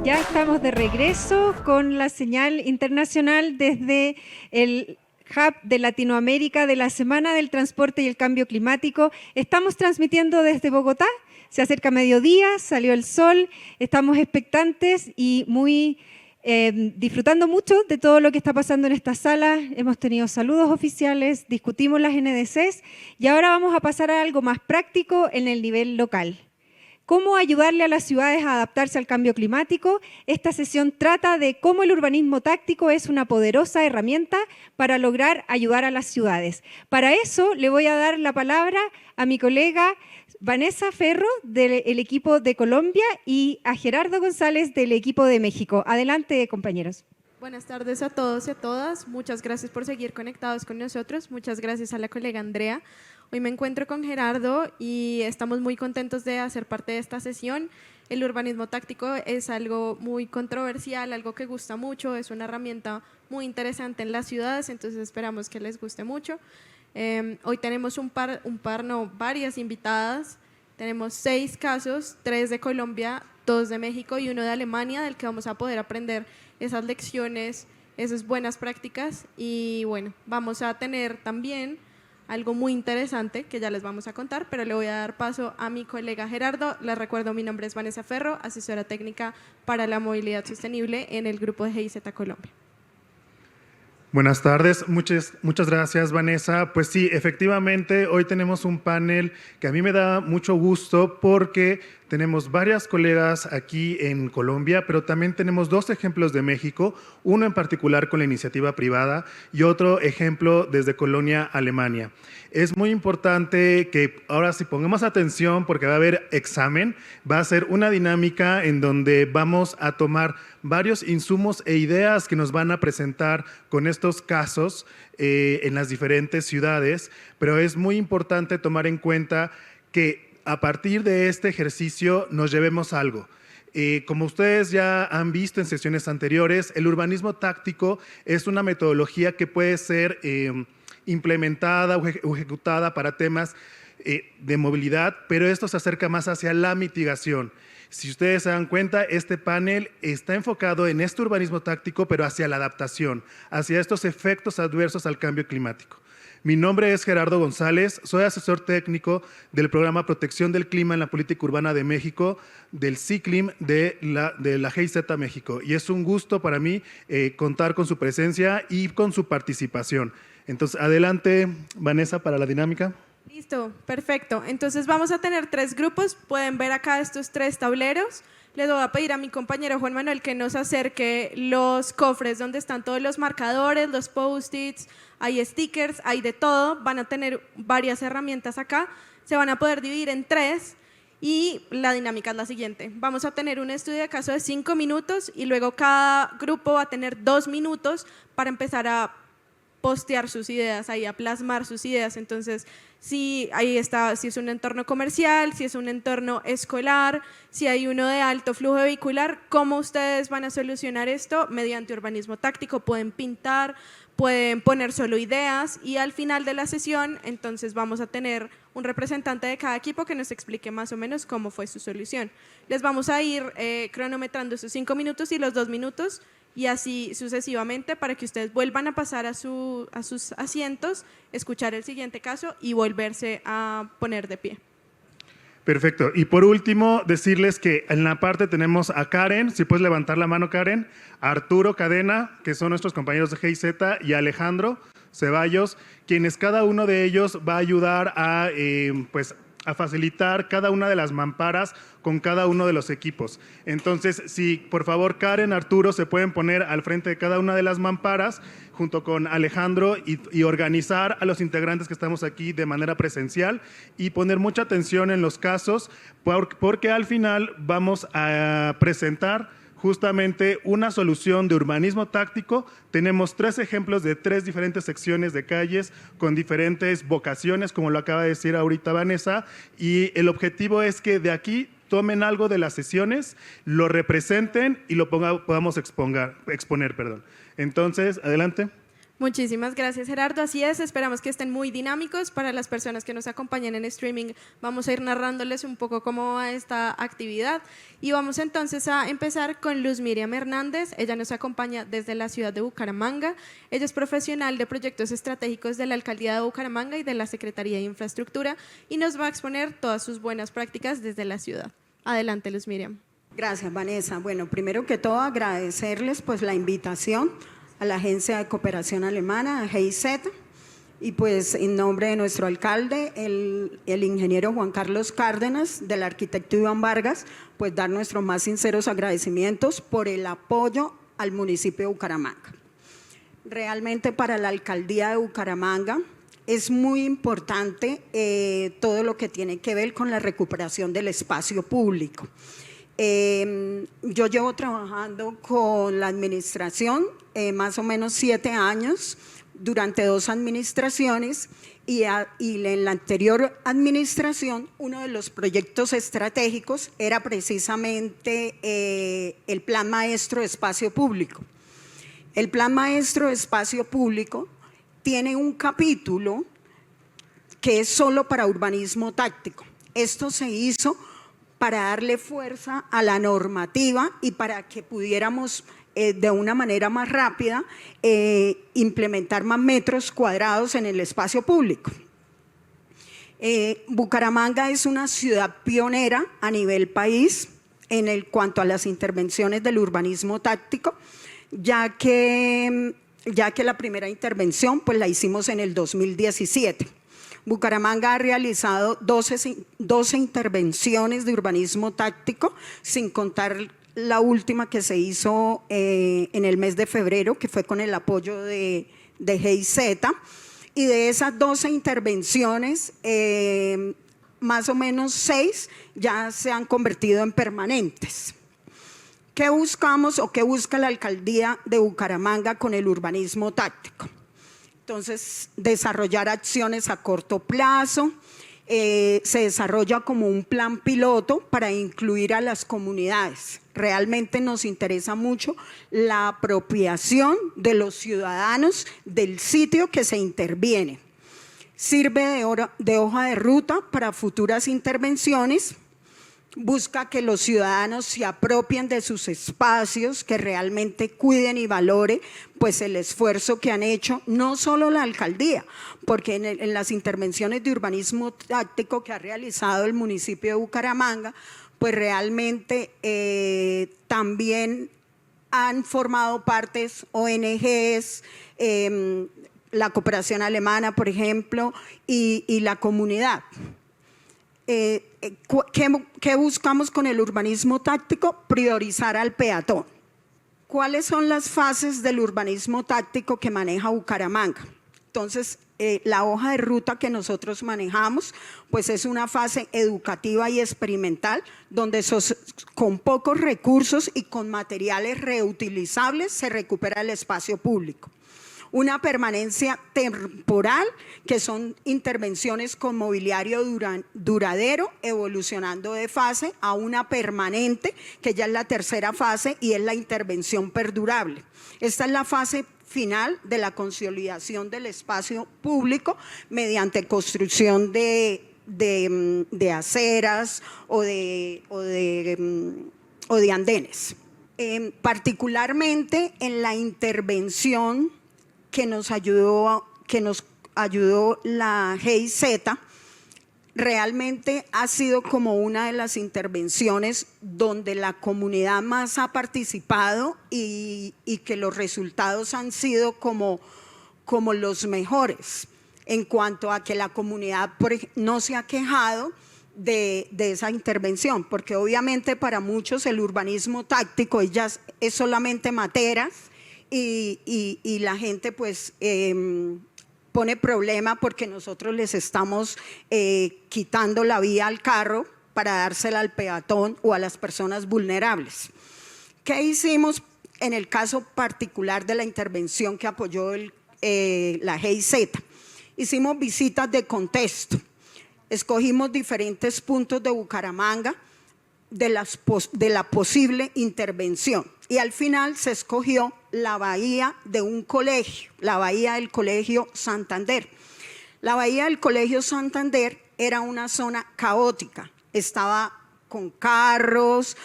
Ya estamos de regreso con la señal internacional desde el Hub de Latinoamérica de la Semana del Transporte y el Cambio Climático. Estamos transmitiendo desde Bogotá, se acerca mediodía, salió el sol, estamos expectantes y muy disfrutando mucho de todo lo que está pasando en esta sala. Hemos tenido saludos oficiales, discutimos las NDCs y ahora vamos a pasar a algo más práctico en el nivel local. ¿Cómo ayudarle a las ciudades a adaptarse al cambio climático? Esta sesión trata de cómo el urbanismo táctico es una poderosa herramienta para lograr ayudar a las ciudades. Para eso le voy a dar la palabra a mi colega Vanessa Ferro del equipo de Colombia y a Gerardo González del equipo de México. Adelante, compañeros. Buenas tardes a todos y a todas. Muchas gracias por seguir conectados con nosotros. Muchas gracias a la colega Andrea. Hoy me encuentro con Gerardo y estamos muy contentos de hacer parte de esta sesión. El urbanismo táctico es algo muy controversial, algo que gusta mucho, es una herramienta muy interesante en las ciudades, entonces esperamos que les guste mucho. Hoy tenemos varias invitadas. Tenemos 6 casos, 3 de Colombia, 2 de México y 1 de Alemania, del que vamos a poder aprender esas lecciones, esas buenas prácticas. Y bueno, vamos a tener también algo muy interesante que ya les vamos a contar, pero le voy a dar paso a mi colega Gerardo. Les recuerdo, mi nombre es Vanessa Ferro, asesora técnica para la movilidad sostenible en el grupo de GIZ Colombia. Buenas tardes, muchas gracias, Vanessa. Pues sí, efectivamente, hoy tenemos un panel que a mí me da mucho gusto porque tenemos varias colegas aquí en Colombia, pero también tenemos 2 ejemplos de México, uno en particular con la iniciativa privada y otro ejemplo desde Colonia, Alemania. Es muy importante que ahora sí pongamos atención porque va a haber examen, va a ser una dinámica en donde vamos a tomar varios insumos e ideas que nos van a presentar con estos casos en las diferentes ciudades, pero es muy importante tomar en cuenta que a partir de este ejercicio nos llevemos algo. Como ustedes ya han visto en sesiones anteriores, el urbanismo táctico es una metodología que puede ser implementada o ejecutada para temas de movilidad, pero esto se acerca más hacia la mitigación. Si ustedes se dan cuenta, este panel está enfocado en este urbanismo táctico, pero hacia la adaptación, hacia estos efectos adversos al cambio climático. Mi nombre es Gerardo González, soy asesor técnico del programa Protección del Clima en la Política Urbana de México, del CICLIM de la GIZ México. Y es un gusto para mí contar con su presencia y con su participación. Entonces, adelante, Vanessa, para la dinámica. Listo, perfecto. Entonces vamos a tener 3 grupos. Pueden ver acá estos 3 tableros. Les voy a pedir a mi compañero Juan Manuel que nos acerque los cofres donde están todos los marcadores, los post-its, hay stickers, hay de todo. Van a tener varias herramientas acá. Se van a poder dividir en 3 y la dinámica es la siguiente. Vamos a tener un estudio de caso de 5 minutos y luego cada grupo va a tener 2 minutos para empezar a postear sus ideas, ahí a plasmar sus ideas. Entonces, si ahí está, si es un entorno comercial, si es un entorno escolar, si hay uno de alto flujo vehicular, ¿cómo ustedes van a solucionar esto? Mediante urbanismo táctico pueden pintar, pueden poner solo ideas y al final de la sesión, entonces vamos a tener un representante de cada equipo que nos explique más o menos cómo fue su solución. Les vamos a ir cronometrando esos 5 minutos y los 2 minutos y así sucesivamente para que ustedes vuelvan a pasar a sus asientos, escuchar el siguiente caso y volverse a poner de pie. Perfecto. Y por último, decirles que en la parte tenemos a Karen, si puedes levantar la mano, Karen, a Arturo Cadena, que son nuestros compañeros de GIZ, y a Alejandro Ceballos, quienes cada uno de ellos va a ayudar a facilitar cada una de las mamparas con cada uno de los equipos. Entonces, si por favor Karen, Arturo, se pueden poner al frente de cada una de las mamparas junto con Alejandro y organizar a los integrantes que estamos aquí de manera presencial y poner mucha atención en los casos porque al final vamos a presentar justamente una solución de urbanismo táctico. Tenemos 3 ejemplos de 3 diferentes secciones de calles con diferentes vocaciones, como lo acaba de decir ahorita Vanessa, y el objetivo es que de aquí tomen algo de las sesiones, lo representen y lo podamos exponer. Entonces, adelante. Muchísimas gracias, Gerardo. Así es, esperamos que estén muy dinámicos. Para las personas que nos acompañan en streaming, vamos a ir narrándoles un poco cómo va esta actividad. Y vamos entonces a empezar con Luz Miriam Hernández. Ella nos acompaña desde la ciudad de Bucaramanga. Ella es profesional de proyectos estratégicos de la Alcaldía de Bucaramanga y de la Secretaría de Infraestructura y nos va a exponer todas sus buenas prácticas desde la ciudad. Adelante, Luz Miriam. Gracias, Vanessa. Bueno, primero que todo agradecerles pues la invitación a la Agencia de Cooperación Alemana, a GIZ, y pues en nombre de nuestro alcalde, el ingeniero Juan Carlos Cárdenas, del arquitecto Iván Vargas, pues dar nuestros más sinceros agradecimientos por el apoyo al municipio de Bucaramanga. Realmente para la alcaldía de Bucaramanga es muy importante todo lo que tiene que ver con la recuperación del espacio público. Yo llevo trabajando con la administración más o menos 7 años, durante 2 administraciones, y en la anterior administración uno de los proyectos estratégicos era precisamente el Plan Maestro de Espacio Público. El Plan Maestro de Espacio Público tiene un capítulo que es solo para urbanismo táctico. Esto se hizo para darle fuerza a la normativa y para que pudiéramos de una manera más rápida implementar más metros cuadrados en el espacio público. Bucaramanga es una ciudad pionera a nivel país en cuanto a las intervenciones del urbanismo táctico, ya que la primera intervención pues la hicimos en el 2017. Bucaramanga ha realizado 12 intervenciones de urbanismo táctico, sin contar la última que se hizo en el mes de febrero, que fue con el apoyo de GIZ. Y de esas 12 intervenciones, más o menos 6 ya se han convertido en permanentes. ¿Qué buscamos o qué busca la alcaldía de Bucaramanga con el urbanismo táctico? Entonces, desarrollar acciones a corto plazo, se desarrolla como un plan piloto para incluir a las comunidades. Realmente nos interesa mucho la apropiación de los ciudadanos del sitio que se interviene. Sirve de hoja de ruta para futuras intervenciones. Busca que los ciudadanos se apropien de sus espacios, que realmente cuiden y valoren pues el esfuerzo que han hecho, no solo la alcaldía, porque en las intervenciones de urbanismo táctico que ha realizado el municipio de Bucaramanga, pues realmente también han formado partes ONGs, la cooperación alemana, por ejemplo, y la comunidad. ¿Qué buscamos con el urbanismo táctico? Priorizar al peatón. ¿Cuáles son las fases del urbanismo táctico que maneja Bucaramanga? Entonces, la hoja de ruta que nosotros manejamos, pues es una fase educativa y experimental, donde con pocos recursos y con materiales reutilizables se recupera el espacio público. Una permanencia temporal, que son intervenciones con mobiliario duradero, evolucionando de fase a una permanente, que ya es la tercera fase y es la intervención perdurable. Esta es la fase final de la consolidación del espacio público mediante construcción de aceras o de andenes. Particularmente en la intervención que nos ayudó la GIZ, realmente ha sido como una de las intervenciones donde la comunidad más ha participado y que los resultados han sido como los mejores, en cuanto a que la comunidad no se ha quejado de esa intervención, porque obviamente para muchos el urbanismo táctico es solamente materas, y la gente pues pone problema porque nosotros les estamos quitando la vía al carro para dársela al peatón o a las personas vulnerables. ¿Qué hicimos en el caso particular de la intervención que apoyó la GIZ? Hicimos visitas de contexto, escogimos diferentes puntos de Bucaramanga de la posible intervención y al final se escogió la bahía de un colegio, la bahía del Colegio Santander. La bahía del Colegio Santander era una zona caótica, estaba con carros,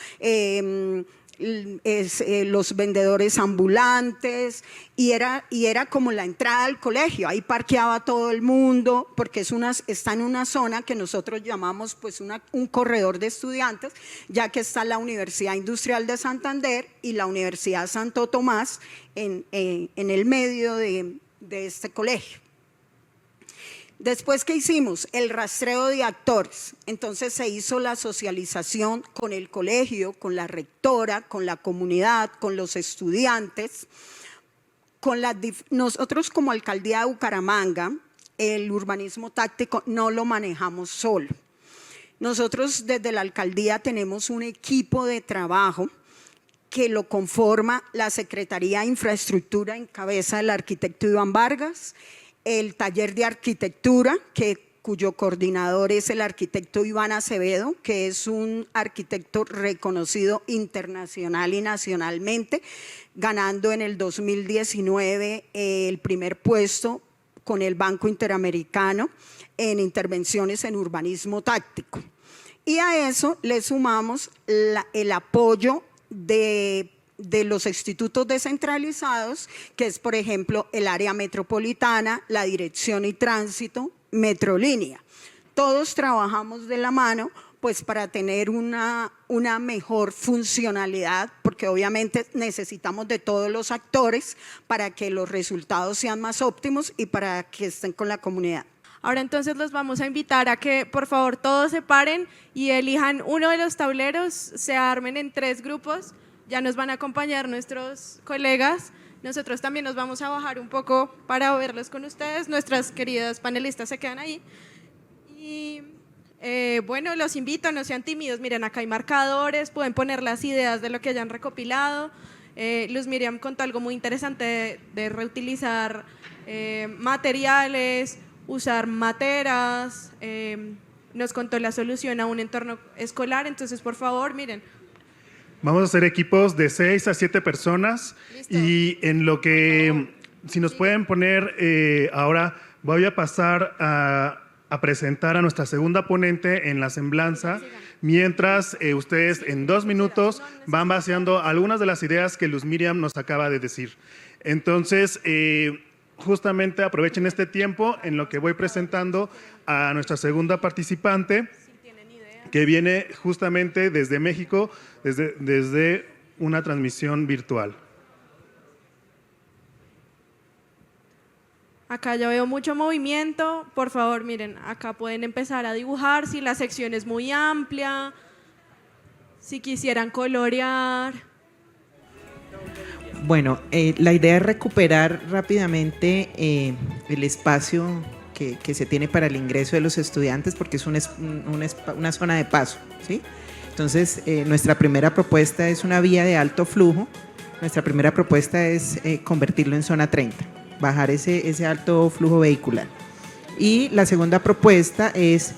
los vendedores ambulantes, y era como la entrada al colegio. Ahí parqueaba todo el mundo, porque está en una zona que nosotros llamamos pues un corredor de estudiantes, ya que está la Universidad Industrial de Santander y la Universidad Santo Tomás en el medio de este colegio. Después, ¿qué hicimos? El rastreo de actores. Entonces se hizo la socialización con el colegio, con la rectora, con la comunidad, con los estudiantes. Nosotros como Alcaldía de Bucaramanga, el urbanismo táctico no lo manejamos solo. Nosotros desde la Alcaldía tenemos un equipo de trabajo que lo conforma la Secretaría de Infraestructura en cabeza del arquitecto Iván Vargas, el taller de arquitectura, cuyo coordinador es el arquitecto Iván Acevedo, que es un arquitecto reconocido internacional y nacionalmente, ganando en el 2019 el primer puesto con el Banco Interamericano en intervenciones en urbanismo táctico. Y a eso le sumamos el apoyo de los institutos descentralizados, que es, por ejemplo, el área metropolitana, la Dirección y Tránsito, Metrolínea. Todos trabajamos de la mano pues para tener una mejor funcionalidad, porque obviamente necesitamos de todos los actores para que los resultados sean más óptimos y para que estén con la comunidad. Ahora entonces los vamos a invitar a que por favor todos se paren y elijan uno de los tableros, se armen en 3 grupos. Ya nos van a acompañar nuestros colegas. Nosotros también nos vamos a bajar un poco para verlos con ustedes. Nuestras queridas panelistas se quedan ahí. Y bueno, los invito, no sean tímidos. Miren, acá hay marcadores, pueden poner las ideas de lo que hayan recopilado. Luz Miriam contó algo muy interesante de reutilizar materiales, usar materas. Nos contó la solución a un entorno escolar. Entonces, por favor, miren. Vamos a hacer equipos de 6 a 7 personas. Listo. Y en lo que, si nos pueden poner, ahora voy a pasar a presentar a nuestra segunda ponente en la semblanza, mientras ustedes en 2 minutos van vaciando algunas de las ideas que Luz Miriam nos acaba de decir. Entonces, justamente aprovechen este tiempo en lo que voy presentando a nuestra segunda participante, que viene justamente desde México, desde una transmisión virtual. Acá ya veo mucho movimiento. Por favor, miren, acá pueden empezar a dibujar si la sección es muy amplia, si quisieran colorear. Bueno, la idea es recuperar rápidamente el espacio que se tiene para el ingreso de los estudiantes, porque es una zona de paso, ¿sí? Entonces, nuestra primera propuesta es una vía de alto flujo. Nuestra primera propuesta es convertirlo en zona 30, bajar ese alto flujo vehicular. Y la segunda propuesta es,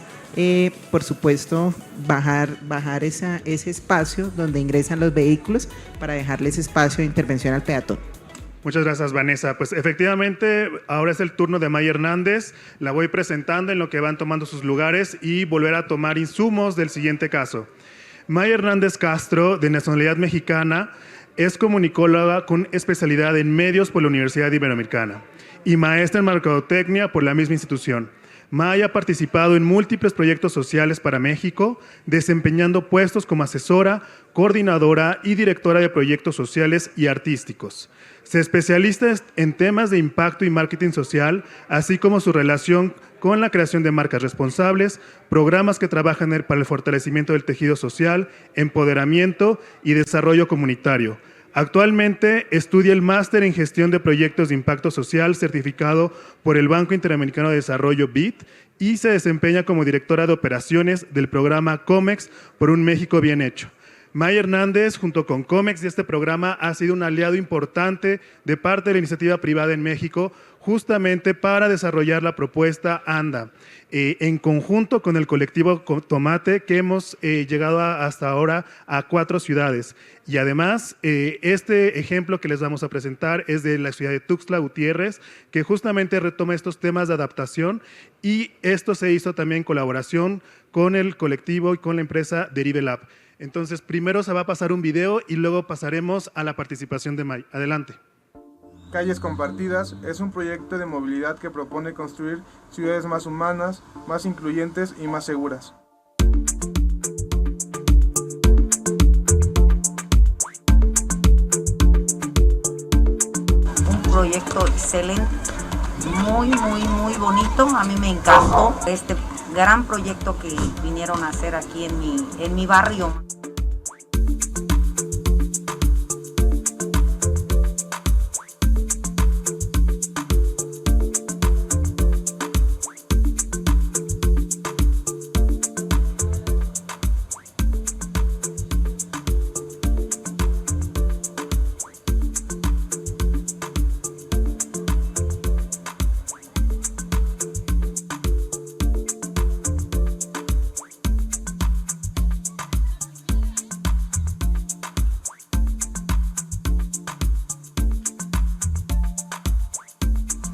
por supuesto, bajar ese espacio donde ingresan los vehículos para dejarles espacio de intervención al peatón. Muchas gracias, Vanessa. Pues efectivamente, ahora es el turno de Maya Hernández. La voy presentando en lo que van tomando sus lugares y volver a tomar insumos del siguiente caso. Maya Hernández Castro, de nacionalidad mexicana, es comunicóloga con especialidad en medios por la Universidad Iberoamericana y maestra en mercadotecnia por la misma institución. Maya ha participado en múltiples proyectos sociales para México, desempeñando puestos como asesora, coordinadora y directora de proyectos sociales y artísticos. Se especializa en temas de impacto y marketing social, así como su relación con la creación de marcas responsables, programas que trabajan para el fortalecimiento del tejido social, empoderamiento y desarrollo comunitario. Actualmente estudia el máster en gestión de proyectos de impacto social certificado por el Banco Interamericano de Desarrollo BID y se desempeña como directora de operaciones del programa COMEX por un México bien hecho. May Hernández, junto con COMEX y este programa, ha sido un aliado importante de parte de la iniciativa privada en México, justamente para desarrollar la propuesta ANDA, en conjunto con el colectivo Tomate, que hemos llegado hasta ahora a 4 ciudades. Y además, este ejemplo que les vamos a presentar es de la ciudad de Tuxtla Gutiérrez, que justamente retoma estos temas de adaptación, y esto se hizo también en colaboración con el colectivo y con la empresa Derive Lab. Entonces, primero se va a pasar un video y luego pasaremos a la participación de May. Adelante. Calles Compartidas es un proyecto de movilidad que propone construir ciudades más humanas, más incluyentes y más seguras. Un proyecto excelente, muy bonito. A mí me encantó este gran proyecto que vinieron a hacer aquí en mi barrio.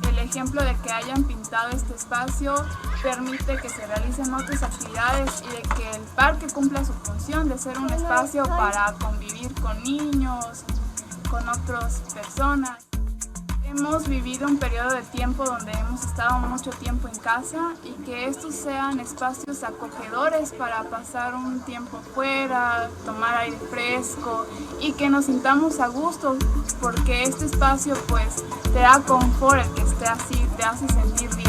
El ejemplo de que hayan pintado este espacio permite que se realicen otras actividades y de que el parque cumpla su función de ser un espacio para convivir con niños, con otras personas. Hemos vivido un periodo de tiempo donde hemos estado mucho tiempo en casa y que estos sean espacios acogedores para pasar un tiempo fuera, tomar aire fresco y que nos sintamos a gusto, porque este espacio pues te da confort, el que esté así te hace sentir bien.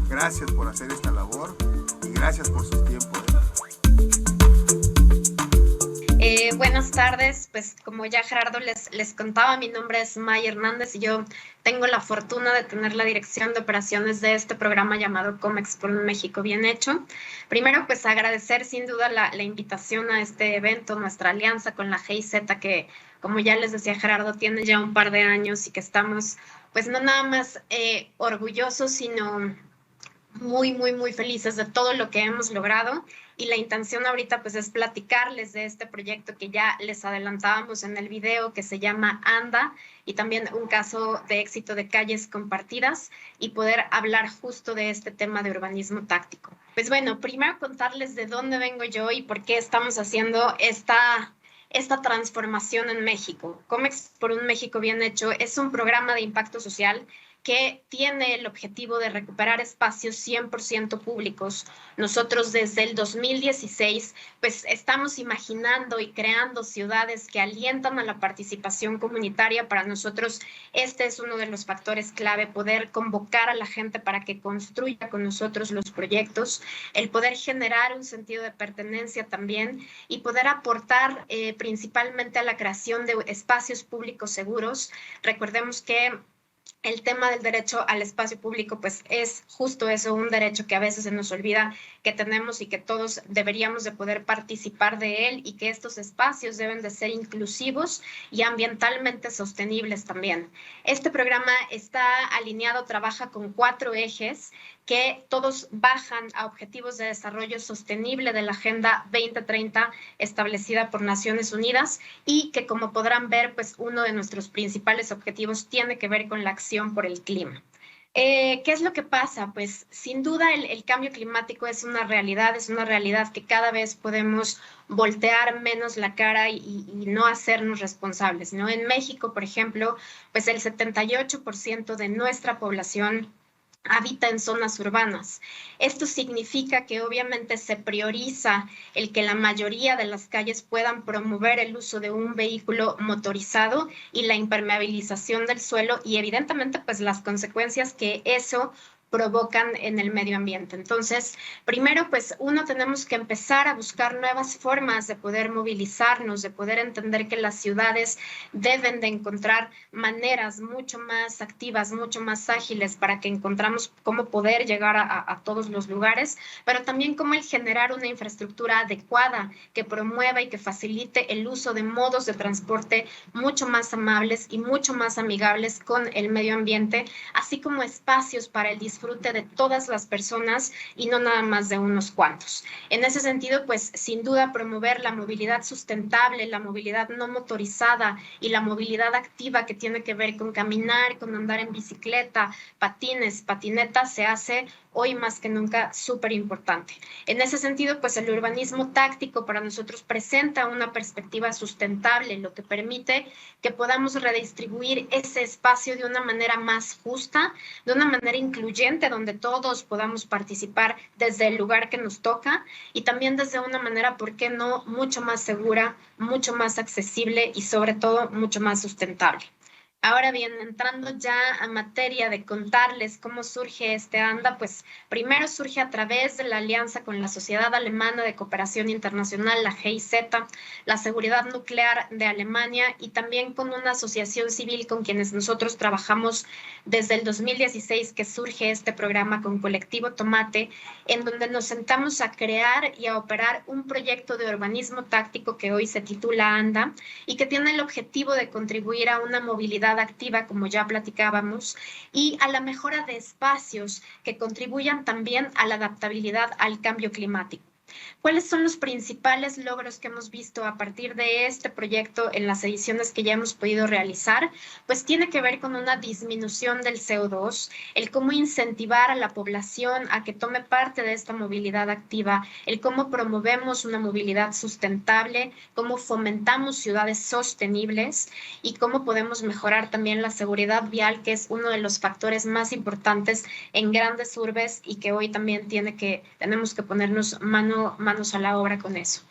Gracias por hacer esta labor y gracias por sus tiempos. Buenas tardes, pues como ya Gerardo les contaba, mi nombre es May Hernández y yo tengo la fortuna de tener la dirección de operaciones de este programa llamado COMEX por un México Bien Hecho. Primero, pues agradecer sin duda la invitación a este evento, nuestra alianza con la GIZ, que como ya les decía Gerardo, tiene ya un par de años y que estamos pues no nada más orgullosos, sino muy felices de todo lo que hemos logrado, y la intención ahorita pues es platicarles de este proyecto que ya les adelantábamos en el video, que se llama ANDA, y también un caso de éxito de Calles Compartidas, y poder hablar justo de este tema de urbanismo táctico. Pues bueno, primero contarles de dónde vengo yo y por qué estamos haciendo esta transformación en México. COMEX por un México Bien Hecho es un programa de impacto social que tiene el objetivo de recuperar espacios 100% públicos. Nosotros desde el 2016 pues estamos imaginando y creando ciudades que alientan a la participación comunitaria. Para nosotros este es uno de los factores clave, poder convocar a la gente para que construya con nosotros los proyectos, el poder generar un sentido de pertenencia también y poder aportar principalmente a la creación de espacios públicos seguros. Recordemos que el tema del derecho al espacio público pues es justo eso, un derecho que a veces se nos olvida que tenemos y que todos deberíamos de poder participar de él, y que estos espacios deben de ser inclusivos y ambientalmente sostenibles también. Este programa está alineado, trabaja con 4 ejes que todos bajan a objetivos de desarrollo sostenible de la Agenda 2030 establecida por Naciones Unidas, y que, como podrán ver, pues uno de nuestros principales objetivos tiene que ver con la acción por el clima. ¿Qué es lo que pasa? Pues sin duda el cambio climático es una realidad que cada vez podemos voltear menos la cara y no hacernos responsables, ¿no? En México, por ejemplo, pues el 78% de nuestra población habita en zonas urbanas. Esto significa que obviamente se prioriza el que la mayoría de las calles puedan promover el uso de un vehículo motorizado y la impermeabilización del suelo, y evidentemente pues las consecuencias que eso provocan en el medio ambiente. Entonces, primero, pues uno, tenemos que empezar a buscar nuevas formas de poder movilizarnos, de poder entender que las ciudades deben de encontrar maneras mucho más activas, mucho más ágiles para que encontramos cómo poder llegar a todos los lugares, pero también cómo el generar una infraestructura adecuada que promueva y que facilite el uso de modos de transporte mucho más amables y mucho más amigables con el medio ambiente, así como espacios para el disfrute de todas las personas y no nada más de unos cuantos. En ese sentido, pues sin duda promover la movilidad sustentable, la movilidad no motorizada y la movilidad activa que tiene que ver con caminar, con andar en bicicleta, patines, patinetas, se hace hoy más que nunca súper importante. En ese sentido, pues el urbanismo táctico para nosotros presenta una perspectiva sustentable, lo que permite que podamos redistribuir ese espacio de una manera más justa, de una manera incluyente, donde todos podamos participar desde el lugar que nos toca y también desde una manera, ¿por qué no?, mucho más segura, mucho más accesible y sobre todo mucho más sustentable. Ahora bien, entrando ya a materia de contarles cómo surge este ANDA, pues primero surge a través de la alianza con la Sociedad Alemana de Cooperación Internacional, la GIZ, la Seguridad Nuclear de Alemania y también con una asociación civil con quienes nosotros trabajamos desde el 2016, que surge este programa con Colectivo Tomate, en donde nos sentamos a crear y a operar un proyecto de urbanismo táctico que hoy se titula ANDA y que tiene el objetivo de contribuir a una movilidad activa, como ya platicábamos, y a la mejora de espacios que contribuyan también a la adaptabilidad al cambio climático. ¿Cuáles son los principales logros que hemos visto a partir de este proyecto en las ediciones que ya hemos podido realizar? Pues tiene que ver con una disminución del CO2, el cómo incentivar a la población a que tome parte de esta movilidad activa, el cómo promovemos una movilidad sustentable, cómo fomentamos ciudades sostenibles y cómo podemos mejorar también la seguridad vial, que es uno de los factores más importantes en grandes urbes y que hoy también tenemos que ponernos manos a la obra con eso.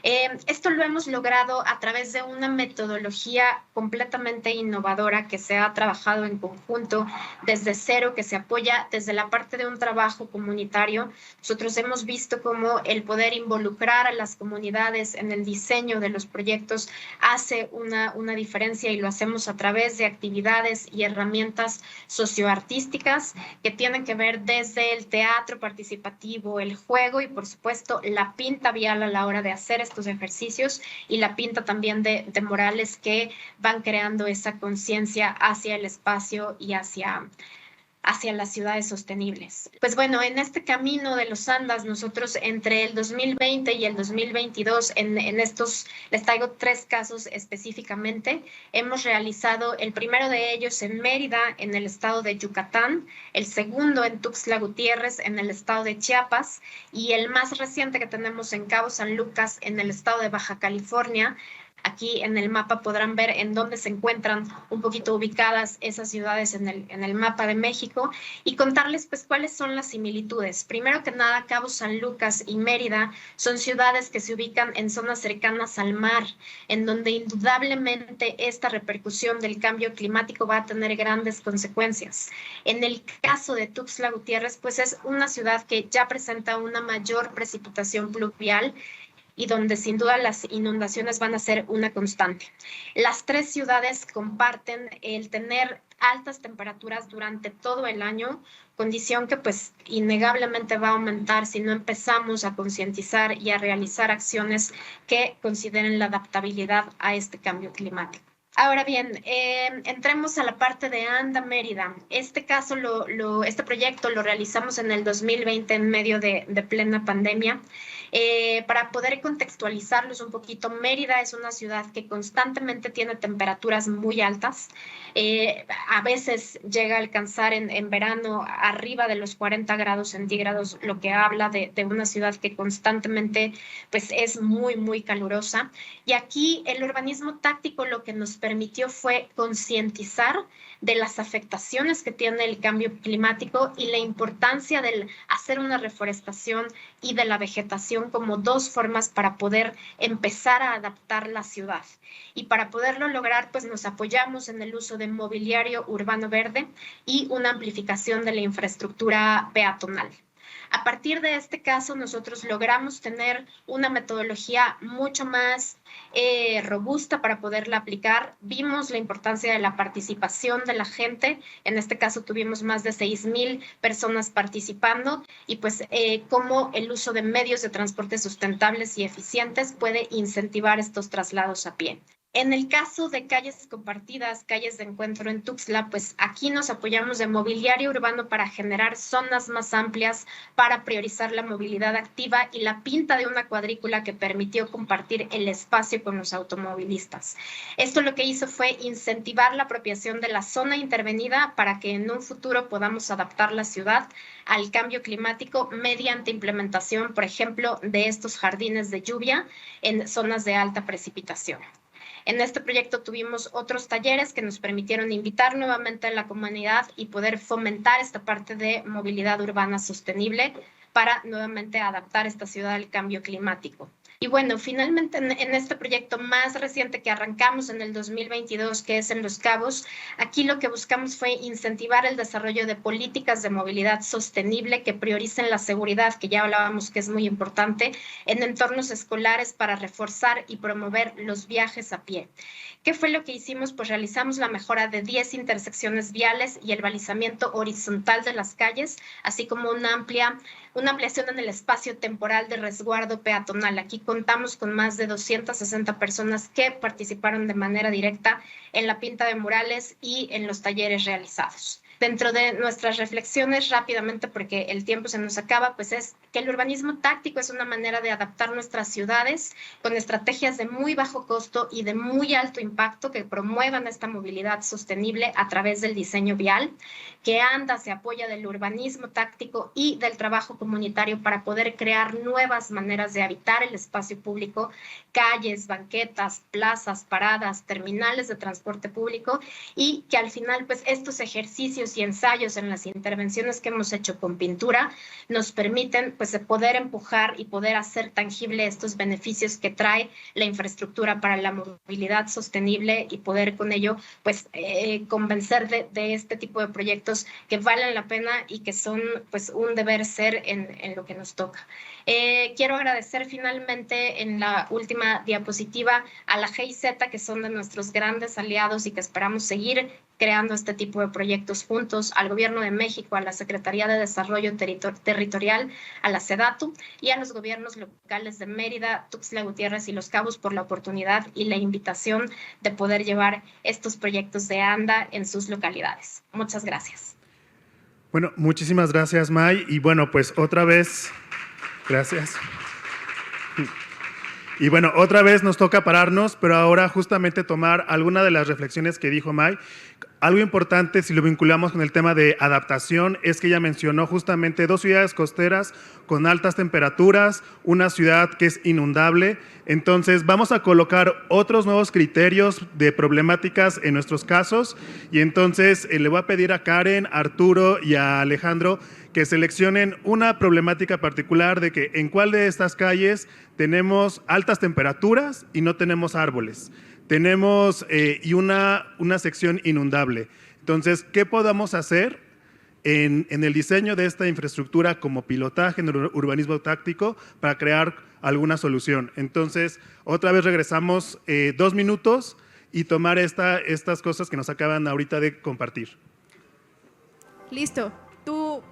Esto lo hemos logrado a través de una metodología completamente innovadora que se ha trabajado en conjunto desde cero, que se apoya desde la parte de un trabajo comunitario. Nosotros hemos visto cómo el poder involucrar a las comunidades en el diseño de los proyectos hace una diferencia y lo hacemos a través de actividades y herramientas socioartísticas que tienen que ver desde el teatro participativo, el juego y por supuesto la pinta vial a la hora de hacer estos ejercicios y la pinta también de murales que van creando esa conciencia hacia el espacio y hacia las ciudades sostenibles. Pues bueno, en este camino de los ANDAs, nosotros entre el 2020 y el 2022, en estos, les traigo 3 casos específicamente, hemos realizado el primero de ellos en Mérida, en el estado de Yucatán, el segundo en Tuxtla Gutiérrez, en el estado de Chiapas, y el más reciente que tenemos en Cabo San Lucas, en el estado de Baja California. Aquí en el mapa podrán ver en dónde se encuentran un poquito ubicadas esas ciudades en el mapa de México y contarles pues cuáles son las similitudes. Primero que nada, Cabo San Lucas y Mérida son ciudades que se ubican en zonas cercanas al mar, en donde indudablemente esta repercusión del cambio climático va a tener grandes consecuencias. En el caso de Tuxtla Gutiérrez, pues es una ciudad que ya presenta una mayor precipitación pluvial y donde sin duda las inundaciones van a ser una constante. Las 3 ciudades comparten el tener altas temperaturas durante todo el año, condición que pues innegablemente va a aumentar si no empezamos a concientizar y a realizar acciones que consideren la adaptabilidad a este cambio climático. Ahora bien, entremos a la parte de ANDA Mérida. Este caso, este proyecto lo realizamos en el 2020 en medio de plena pandemia. Para poder contextualizarlos un poquito, Mérida es una ciudad que constantemente tiene temperaturas muy altas. A veces llega a alcanzar en verano arriba de los 40 grados centígrados, lo que habla de una ciudad que constantemente pues, es muy, muy calurosa. Y aquí el urbanismo táctico lo que nos permitió fue concientizar de las afectaciones que tiene el cambio climático y la importancia de hacer una reforestación y de la vegetación como dos formas para poder empezar a adaptar la ciudad. Y para poderlo lograr, pues nos apoyamos en el uso de mobiliario urbano verde y una amplificación de la infraestructura peatonal. A partir de este caso, nosotros logramos tener una metodología mucho más robusta para poderla aplicar. Vimos la importancia de la participación de la gente. En este caso tuvimos más de 6,000 personas participando y pues cómo el uso de medios de transporte sustentables y eficientes puede incentivar estos traslados a pie. En el caso de calles compartidas, calles de encuentro en Tuxtla, pues aquí nos apoyamos de mobiliario urbano para generar zonas más amplias, para priorizar la movilidad activa y la pinta de una cuadrícula que permitió compartir el espacio con los automovilistas. Esto lo que hizo fue incentivar la apropiación de la zona intervenida para que en un futuro podamos adaptar la ciudad al cambio climático mediante implementación, por ejemplo, de estos jardines de lluvia en zonas de alta precipitación. En este proyecto tuvimos otros talleres que nos permitieron invitar nuevamente a la comunidad y poder fomentar esta parte de movilidad urbana sostenible para nuevamente adaptar esta ciudad al cambio climático. Y bueno, finalmente en este proyecto más reciente que arrancamos en el 2022, que es en Los Cabos, aquí lo que buscamos fue incentivar el desarrollo de políticas de movilidad sostenible que prioricen la seguridad, que ya hablábamos que es muy importante, en entornos escolares para reforzar y promover los viajes a pie. ¿Qué fue lo que hicimos? Pues realizamos la mejora de 10 intersecciones viales y el balizamiento horizontal de las calles, así como una ampliación en el espacio temporal de resguardo peatonal. Aquí contamos con más de 260 personas que participaron de manera directa en la pinta de murales y en los talleres realizados. Dentro de nuestras reflexiones, rápidamente, porque el tiempo se nos acaba, pues es que el urbanismo táctico es una manera de adaptar nuestras ciudades con estrategias de muy bajo costo y de muy alto impacto que promuevan esta movilidad sostenible a través del diseño vial, que ANDA se apoya del urbanismo táctico y del trabajo comunitario para poder crear nuevas maneras de habitar el espacio público, calles, banquetas, plazas, paradas, terminales de transporte público, y que al final, pues estos ejercicios y ensayos en las intervenciones que hemos hecho con pintura nos permiten pues poder empujar y poder hacer tangible estos beneficios que trae la infraestructura para la movilidad sostenible y poder con ello pues convencer de este tipo de proyectos que valen la pena y que son pues un deber ser en lo que nos toca. Quiero agradecer finalmente en la última diapositiva a la GIZ, que son de nuestros grandes aliados y que esperamos seguir creando este tipo de proyectos juntos, al Gobierno de México, a la Secretaría de Desarrollo Territorial, a la SEDATU y a los gobiernos locales de Mérida, Tuxtla Gutiérrez y Los Cabos por la oportunidad y la invitación de poder llevar estos proyectos de ANDA en sus localidades. Muchas gracias. Bueno, muchísimas gracias, May. Y bueno, pues otra vez, gracias. Y bueno, otra vez nos toca pararnos, pero ahora justamente tomar alguna de las reflexiones que dijo May. Algo importante, si lo vinculamos con el tema de adaptación, es que ella mencionó justamente 2 ciudades costeras con altas temperaturas, una ciudad que es inundable. Entonces, vamos a colocar otros nuevos criterios de problemáticas en nuestros casos. Y entonces, le voy a pedir a Karen, a Arturo y a Alejandro que seleccionen una problemática particular de que en cuál de estas calles tenemos altas temperaturas y no tenemos árboles. Tenemos y una sección inundable. Entonces, ¿qué podamos hacer en el diseño de esta infraestructura como pilotaje en el urbanismo táctico para crear alguna solución? Entonces, otra vez regresamos 2 minutos y tomar estas cosas que nos acaban ahorita de compartir. Listo. ¿Tú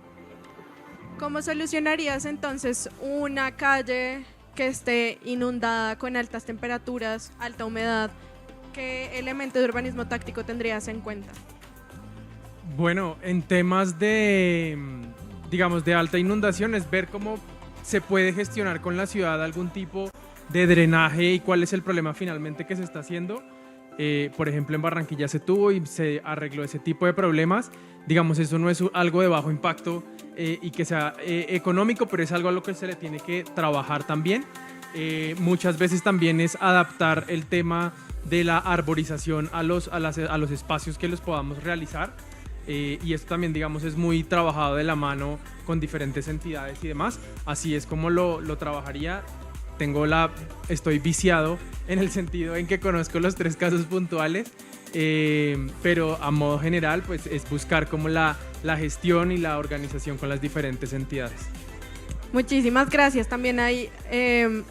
cómo solucionarías entonces una calle que esté inundada con altas temperaturas, alta humedad? ¿Qué elemento de urbanismo táctico tendrías en cuenta? Bueno, en temas de, digamos, de alta inundación es ver cómo se puede gestionar con la ciudad algún tipo de drenaje y cuál es el problema finalmente que se está haciendo. Por ejemplo, en Barranquilla se tuvo y se arregló ese tipo de problemas. Digamos, eso no es algo de bajo impacto y que sea económico, pero es algo a lo que se le tiene que trabajar también. Muchas veces también es adaptar el tema de la arborización a los espacios que los podamos realizar. Y esto también, digamos, es muy trabajado de la mano con diferentes entidades y demás. Así es como lo trabajaría. Estoy viciado en el sentido en que conozco los 3 casos puntuales, pero a modo general, pues es buscar como la gestión y la organización con las diferentes entidades. Muchísimas gracias. También hay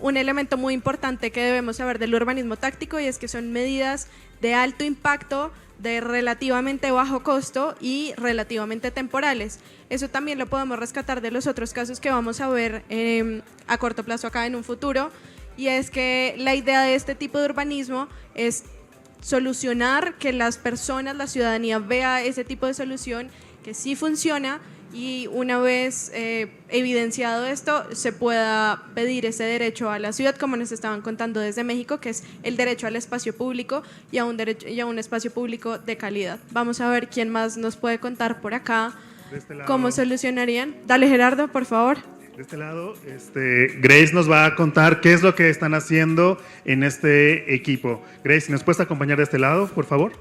un elemento muy importante que debemos saber del urbanismo táctico, y es que son medidas de alto impacto, de relativamente bajo costo y relativamente temporales. Eso también lo podemos rescatar de los otros casos que vamos a ver a corto plazo acá en un futuro, y es que la idea de este tipo de urbanismo es solucionar, que las personas, la ciudadanía vea ese tipo de solución, que sí funciona, y una vez evidenciado esto, se pueda pedir ese derecho a la ciudad, como nos estaban contando desde México, que es el derecho al espacio público y a un espacio público de calidad. Vamos a ver quién más nos puede contar por acá cómo solucionarían. Dale, Gerardo, por favor. De este lado, Grace nos va a contar qué es lo que están haciendo en este equipo. Grace, ¿nos puedes acompañar de este lado, por favor?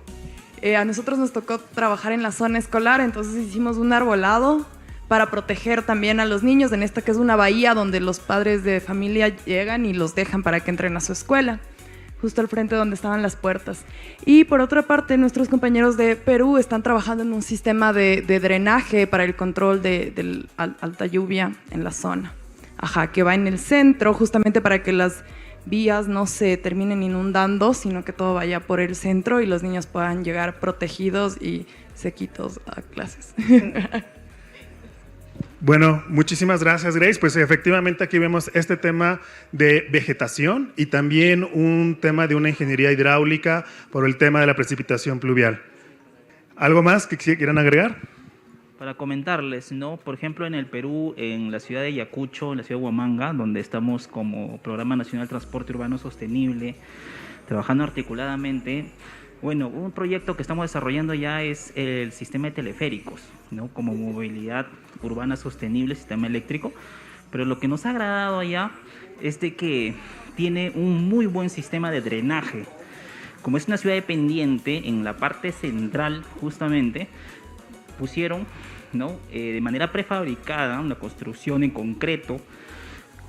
A nosotros nos tocó trabajar en la zona escolar, entonces hicimos un arbolado para proteger también a los niños, en esta que es una bahía donde los padres de familia llegan y los dejan para que entren a su escuela, justo al frente donde estaban las puertas. Y por otra parte, nuestros compañeros de Perú están trabajando en un sistema de drenaje para el control de alta lluvia en la zona. Que va en el centro, justamente para que las vías no se terminen inundando, sino que todo vaya por el centro y los niños puedan llegar protegidos y sequitos a clases. Bueno, muchísimas gracias, Grace. Pues efectivamente aquí vemos este tema de vegetación y también un tema de una ingeniería hidráulica por el tema de la precipitación pluvial. ¿Algo más que quieran agregar? Para comentarles, ¿no? Por ejemplo, en el Perú, en la ciudad de Ayacucho, en la ciudad de Huamanga, donde estamos como Programa Nacional de Transporte Urbano Sostenible, trabajando articuladamente. Bueno, un proyecto que estamos desarrollando ya es el sistema de teleféricos, ¿no? Como movilidad urbana sostenible, sistema eléctrico. Pero lo que nos ha agradado allá es de que tiene un muy buen sistema de drenaje. Como es una ciudad dependiente, en la parte central justamente pusieron, ¿no? De manera prefabricada, una construcción en concreto,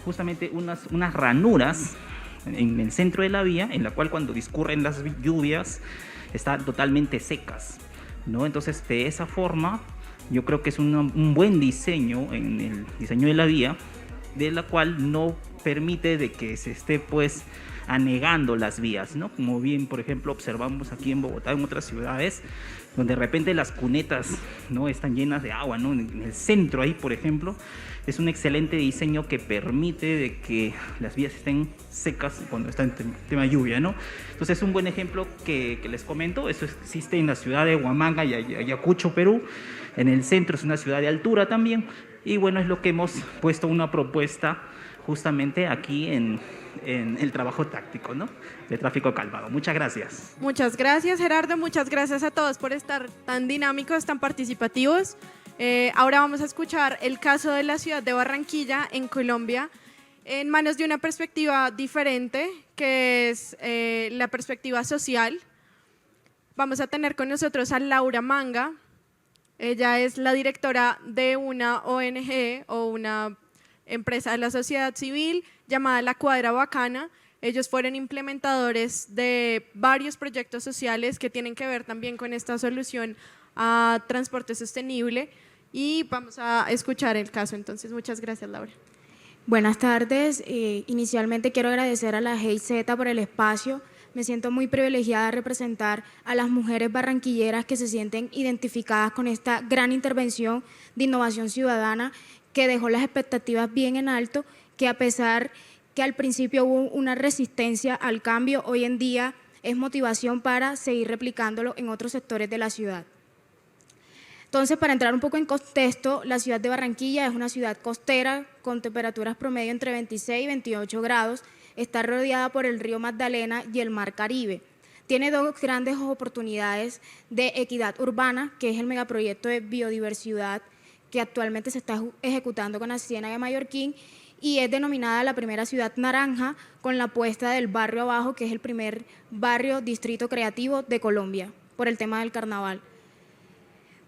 justamente unas ranuras en el centro de la vía, en la cual cuando discurren las lluvias están totalmente secas, ¿no? Entonces, de esa forma, yo creo que es un buen diseño en el diseño de la vía, de la cual no permite de que se esté pues anegando las vías, ¿no? Como bien, por ejemplo, observamos aquí en Bogotá, en otras ciudades, donde de repente las cunetas, ¿no? Están llenas de agua, ¿no? En el centro ahí, por ejemplo, es un excelente diseño que permite de que las vías estén secas cuando está en tema de lluvia, ¿no? Entonces es un buen ejemplo que les comento. Eso existe en la ciudad de Huamanga y Ayacucho, Perú. En el centro es una ciudad de altura también. Y bueno, es lo que hemos puesto una propuesta justamente aquí en el trabajo táctico, ¿no? De tráfico calmado. Muchas gracias. Muchas gracias, Gerardo. Muchas gracias a todos por estar tan dinámicos, tan participativos. Ahora vamos a escuchar el caso de la ciudad de Barranquilla, en Colombia, en manos de una perspectiva diferente, que es la perspectiva social. Vamos a tener con nosotros a Laura Manga. Ella es la directora de una ONG o una empresa de la sociedad civil llamada La Cuadra Bacana. Ellos fueron implementadores de varios proyectos sociales que tienen que ver también con esta solución a transporte sostenible, y vamos a escuchar el caso. Entonces, muchas gracias, Laura. Buenas tardes. Inicialmente quiero agradecer a la GIZ por el espacio. Me siento muy privilegiada de representar a las mujeres barranquilleras que se sienten identificadas con esta gran intervención de innovación ciudadana que dejó las expectativas bien en alto, que a pesar que al principio hubo una resistencia al cambio, hoy en día es motivación para seguir replicándolo en otros sectores de la ciudad. Entonces, para entrar un poco en contexto, la ciudad de Barranquilla es una ciudad costera con temperaturas promedio entre 26 y 28 grados, está rodeada por el río Magdalena y el mar Caribe. Tiene dos grandes oportunidades de equidad urbana, que es el megaproyecto de biodiversidad que actualmente se está ejecutando con la Ciénaga de Mallorquín, y es denominada la primera ciudad naranja con la apuesta del barrio abajo, que es el primer barrio distrito creativo de Colombia, por el tema del carnaval.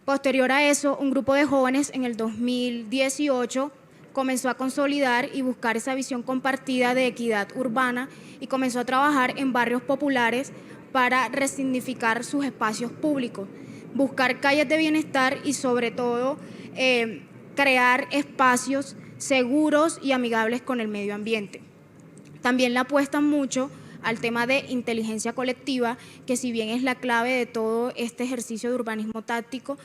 Posterior a eso, un grupo de jóvenes en el 2018 comenzó a consolidar y buscar esa visión compartida de equidad urbana y comenzó a trabajar en barrios populares para resignificar sus espacios públicos, buscar calles de bienestar y sobre todo crear espacios seguros y amigables con el medio ambiente. También le apuestan mucho al tema de inteligencia colectiva, que si bien es la clave de todo este ejercicio de urbanismo táctico,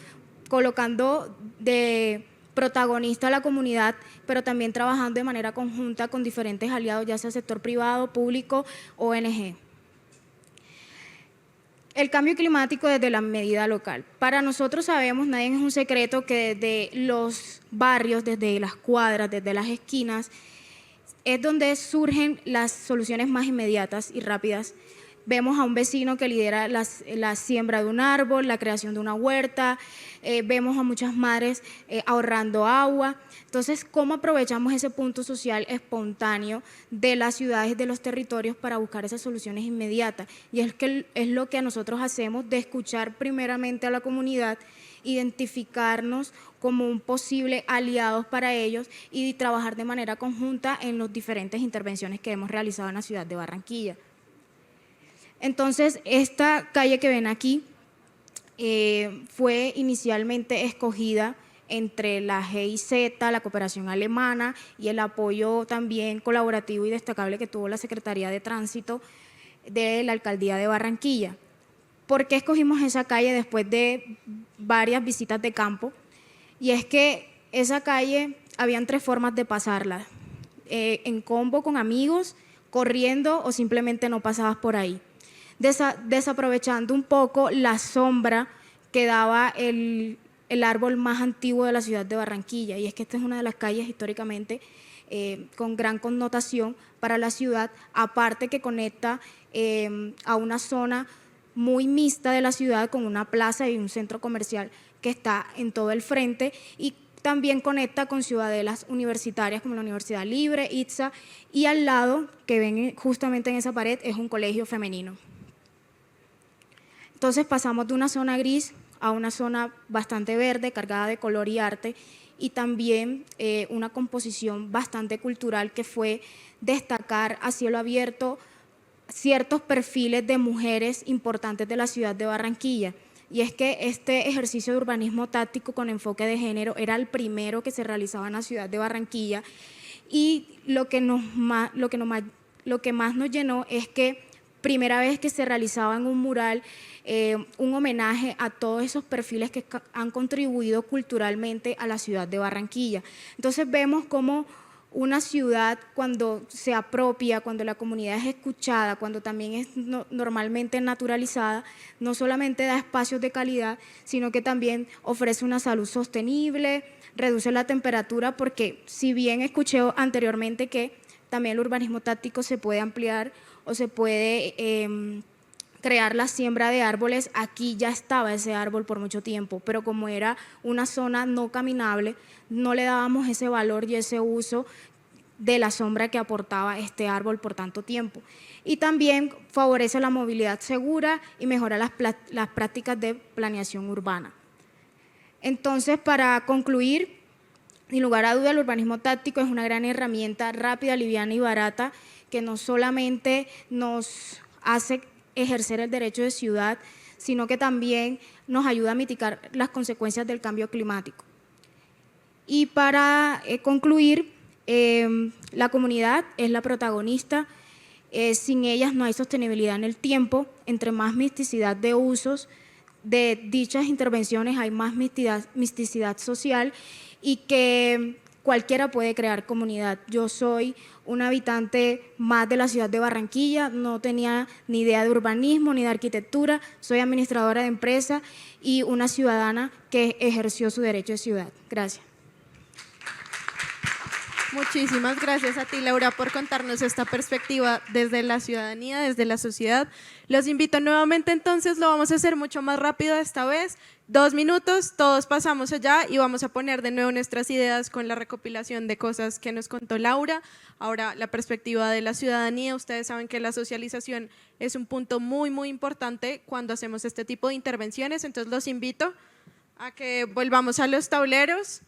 colocando de protagonista a la comunidad, pero también trabajando de manera conjunta con diferentes aliados, ya sea sector privado, público, ONG. El cambio climático desde la medida local. Para nosotros sabemos, nadie es un secreto, que desde los barrios, desde las cuadras, desde las esquinas, es donde surgen las soluciones más inmediatas y rápidas. Vemos a un vecino que lidera la siembra de un árbol, la creación de una huerta, vemos a muchas madres ahorrando agua. Entonces, ¿cómo aprovechamos ese punto social espontáneo de las ciudades, de los territorios, para buscar esas soluciones inmediatas? Y es lo que nosotros hacemos, de escuchar primeramente a la comunidad, identificarnos como un posible aliados para ellos y trabajar de manera conjunta en las diferentes intervenciones que hemos realizado en la ciudad de Barranquilla. Entonces, esta calle que ven aquí fue inicialmente escogida entre la GIZ, la cooperación alemana y el apoyo también colaborativo y destacable que tuvo la Secretaría de Tránsito de la Alcaldía de Barranquilla. ¿Por qué escogimos esa calle después de varias visitas de campo? Y es que esa calle, habían 3 formas de pasarla, en combo con amigos, corriendo o simplemente no pasabas por ahí. Desaprovechando un poco la sombra que daba el árbol más antiguo de la ciudad de Barranquilla, y es que esta es una de las calles históricamente con gran connotación para la ciudad, aparte que conecta a una zona muy mixta de la ciudad con una plaza y un centro comercial que está en todo el frente, y también conecta con ciudadelas universitarias como la Universidad Libre, ITSA, y al lado, que ven justamente en esa pared, es un colegio femenino. Entonces pasamos de una zona gris a una zona bastante verde, cargada de color y arte, y también una composición bastante cultural, que fue destacar a cielo abierto ciertos perfiles de mujeres importantes de la ciudad de Barranquilla. Y es que este ejercicio de urbanismo táctico con enfoque de género era el primero que se realizaba en la ciudad de Barranquilla, y lo que más nos llenó es que primera vez que se realizaba en un mural un homenaje a todos esos perfiles que han contribuido culturalmente a la ciudad de Barranquilla. Entonces vemos cómo una ciudad, cuando se apropia, cuando la comunidad es escuchada, cuando también es normalmente naturalizada, no solamente da espacios de calidad, sino que también ofrece una salud sostenible, reduce la temperatura, porque si bien escuché anteriormente que también el urbanismo táctico se puede ampliar o se puede crear la siembra de árboles, aquí ya estaba ese árbol por mucho tiempo, pero como era una zona no caminable, no le dábamos ese valor y ese uso de la sombra que aportaba este árbol por tanto tiempo. Y también favorece la movilidad segura y mejora las prácticas de planeación urbana. Entonces, para concluir, sin lugar a duda, el urbanismo táctico es una gran herramienta rápida, liviana y barata, que no solamente nos hace ejercer el derecho de ciudad, sino que también nos ayuda a mitigar las consecuencias del cambio climático. Y para concluir, la comunidad es la protagonista, sin ellas no hay sostenibilidad en el tiempo. Entre más misticidad de usos de dichas intervenciones, hay más misticidad social, y que cualquiera puede crear comunidad. Yo soy una habitante más de la ciudad de Barranquilla, no tenía ni idea de urbanismo ni de arquitectura, soy administradora de empresa y una ciudadana que ejerció su derecho de ciudad. Gracias. Muchísimas gracias a ti, Laura, por contarnos esta perspectiva desde la ciudadanía, desde la sociedad. Los invito nuevamente, entonces lo vamos a hacer mucho más rápido esta vez. 2 minutos, todos pasamos allá y vamos a poner de nuevo nuestras ideas con la recopilación de cosas que nos contó Laura. Ahora, la perspectiva de la ciudadanía. Ustedes saben que la socialización es un punto muy, muy importante cuando hacemos este tipo de intervenciones, entonces los invito a que volvamos a los tableros.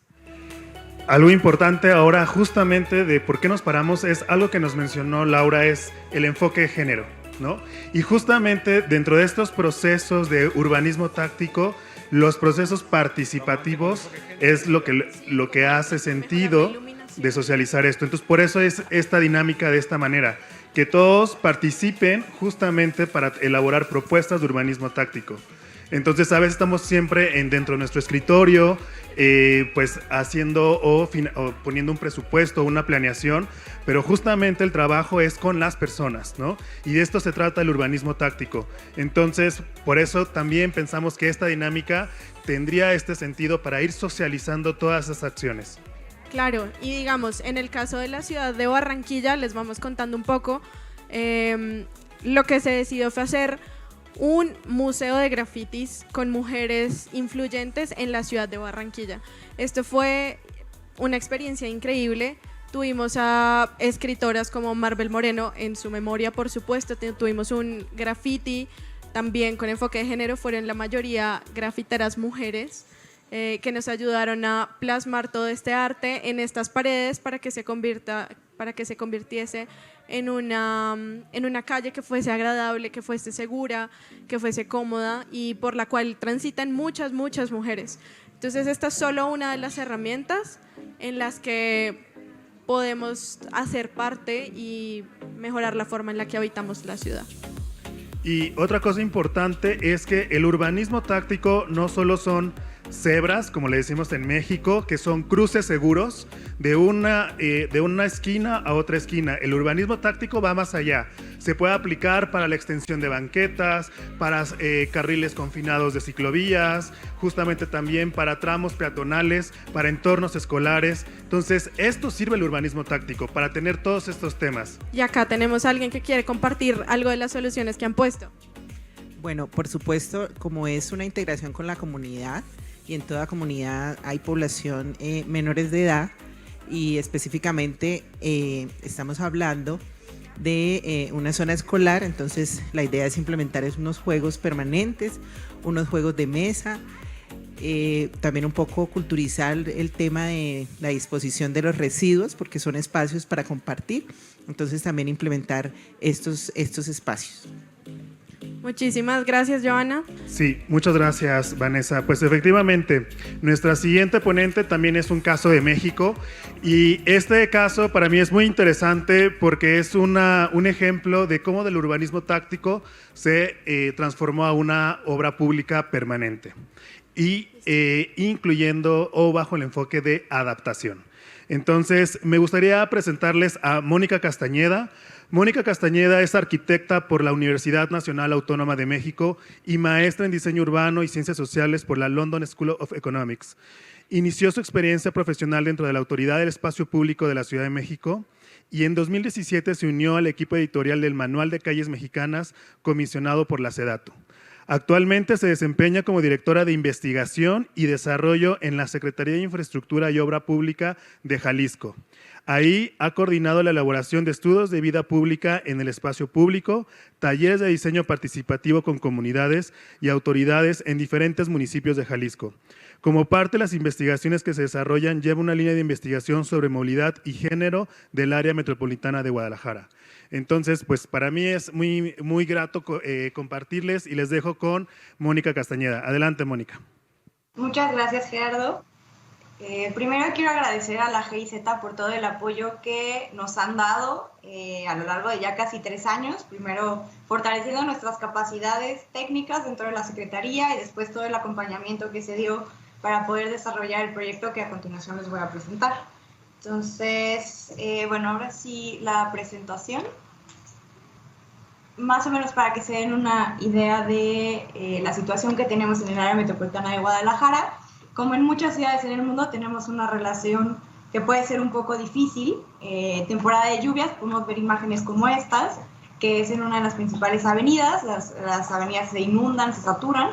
Algo importante ahora justamente de por qué nos paramos es algo que nos mencionó Laura, es el enfoque de género, ¿no? Y justamente dentro de estos procesos de urbanismo táctico, los procesos participativos es lo que hace sentido de socializar esto. Entonces, por eso es esta dinámica de esta manera, que todos participen justamente para elaborar propuestas de urbanismo táctico. Entonces, a veces estamos siempre dentro de nuestro escritorio, pues haciendo o poniendo un presupuesto, una planeación, pero justamente el trabajo es con las personas, ¿no? Y de esto se trata el urbanismo táctico. Entonces, por eso también pensamos que esta dinámica tendría este sentido para ir socializando todas esas acciones. Claro, y digamos, en el caso de la ciudad de Barranquilla, les vamos contando un poco, lo que se decidió fue hacer un museo de grafitis con mujeres influyentes en la ciudad de Barranquilla. Esto fue una experiencia increíble. Tuvimos a escritoras como Marvel Moreno en su memoria, por supuesto. Tuvimos un graffiti también con enfoque de género. Fueron la mayoría grafiteras mujeres que nos ayudaron a plasmar todo este arte en estas paredes para que se convirtiese en una calle que fuese agradable, que fuese segura, que fuese cómoda y por la cual transitan muchas mujeres. Entonces, esta es solo una de las herramientas en las que podemos hacer parte y mejorar la forma en la que habitamos la ciudad. Y otra cosa importante es que el urbanismo táctico no solo son cebras, como le decimos en México, que son cruces seguros de una esquina a otra esquina. El urbanismo táctico va más allá. Se puede aplicar para la extensión de banquetas, para carriles confinados de ciclovías, justamente también para tramos peatonales, para entornos escolares. Entonces, esto sirve el urbanismo táctico, para tener todos estos temas. Y acá tenemos a alguien que quiere compartir algo de las soluciones que han puesto. Bueno, por supuesto, como es una integración con la comunidad, y en toda comunidad hay población menores de edad, y específicamente estamos hablando de una zona escolar. Entonces la idea es implementar unos juegos permanentes, unos juegos de mesa, también un poco culturizar el tema de la disposición de los residuos, porque son espacios para compartir. Entonces también implementar estos espacios. Muchísimas gracias, Joana. Sí, muchas gracias, Vanessa. Pues efectivamente, nuestra siguiente ponente también es un caso de México, y este caso para mí es muy interesante porque es un ejemplo de cómo del urbanismo táctico se transformó a una obra pública permanente, y incluyendo o bajo el enfoque de adaptación. Entonces, me gustaría presentarles a Mónica Castañeda. Mónica Castañeda es arquitecta por la Universidad Nacional Autónoma de México y maestra en diseño urbano y ciencias sociales por la London School of Economics. Inició su experiencia profesional dentro de la Autoridad del Espacio Público de la Ciudad de México y en 2017 se unió al equipo editorial del Manual de Calles Mexicanas, comisionado por la SEDATU. Actualmente se desempeña como directora de investigación y desarrollo en la Secretaría de Infraestructura y Obra Pública de Jalisco. Ahí ha coordinado la elaboración de estudios de vida pública en el espacio público, talleres de diseño participativo con comunidades y autoridades en diferentes municipios de Jalisco. Como parte de las investigaciones que se desarrollan, lleva una línea de investigación sobre movilidad y género del área metropolitana de Guadalajara. Entonces, pues para mí es muy grato compartirles, y les dejo con Mónica Castañeda. Adelante, Mónica. Muchas gracias, Gerardo. Primero quiero agradecer a la GIZ por todo el apoyo que nos han dado a lo largo de ya casi 3 años. Primero, fortaleciendo nuestras capacidades técnicas dentro de la Secretaría, y después todo el acompañamiento que se dio para poder desarrollar el proyecto que a continuación les voy a presentar. Entonces, bueno, ahora sí la presentación. Más o menos para que se den una idea de la situación que tenemos en el área metropolitana de Guadalajara. Como en muchas ciudades en el mundo, tenemos una relación que puede ser un poco difícil. Temporada de lluvias, podemos ver imágenes como estas, que es en una de las principales avenidas, las avenidas se inundan, se saturan,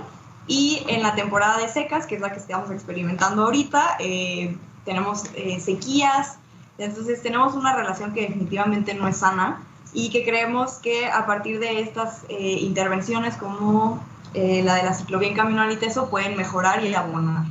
y en la temporada de secas, que es la que estamos experimentando ahorita, tenemos sequías, entonces tenemos una relación que definitivamente no es sana y que creemos que a partir de estas intervenciones como la de la ciclovía en Camino al Iteso pueden mejorar y abonar.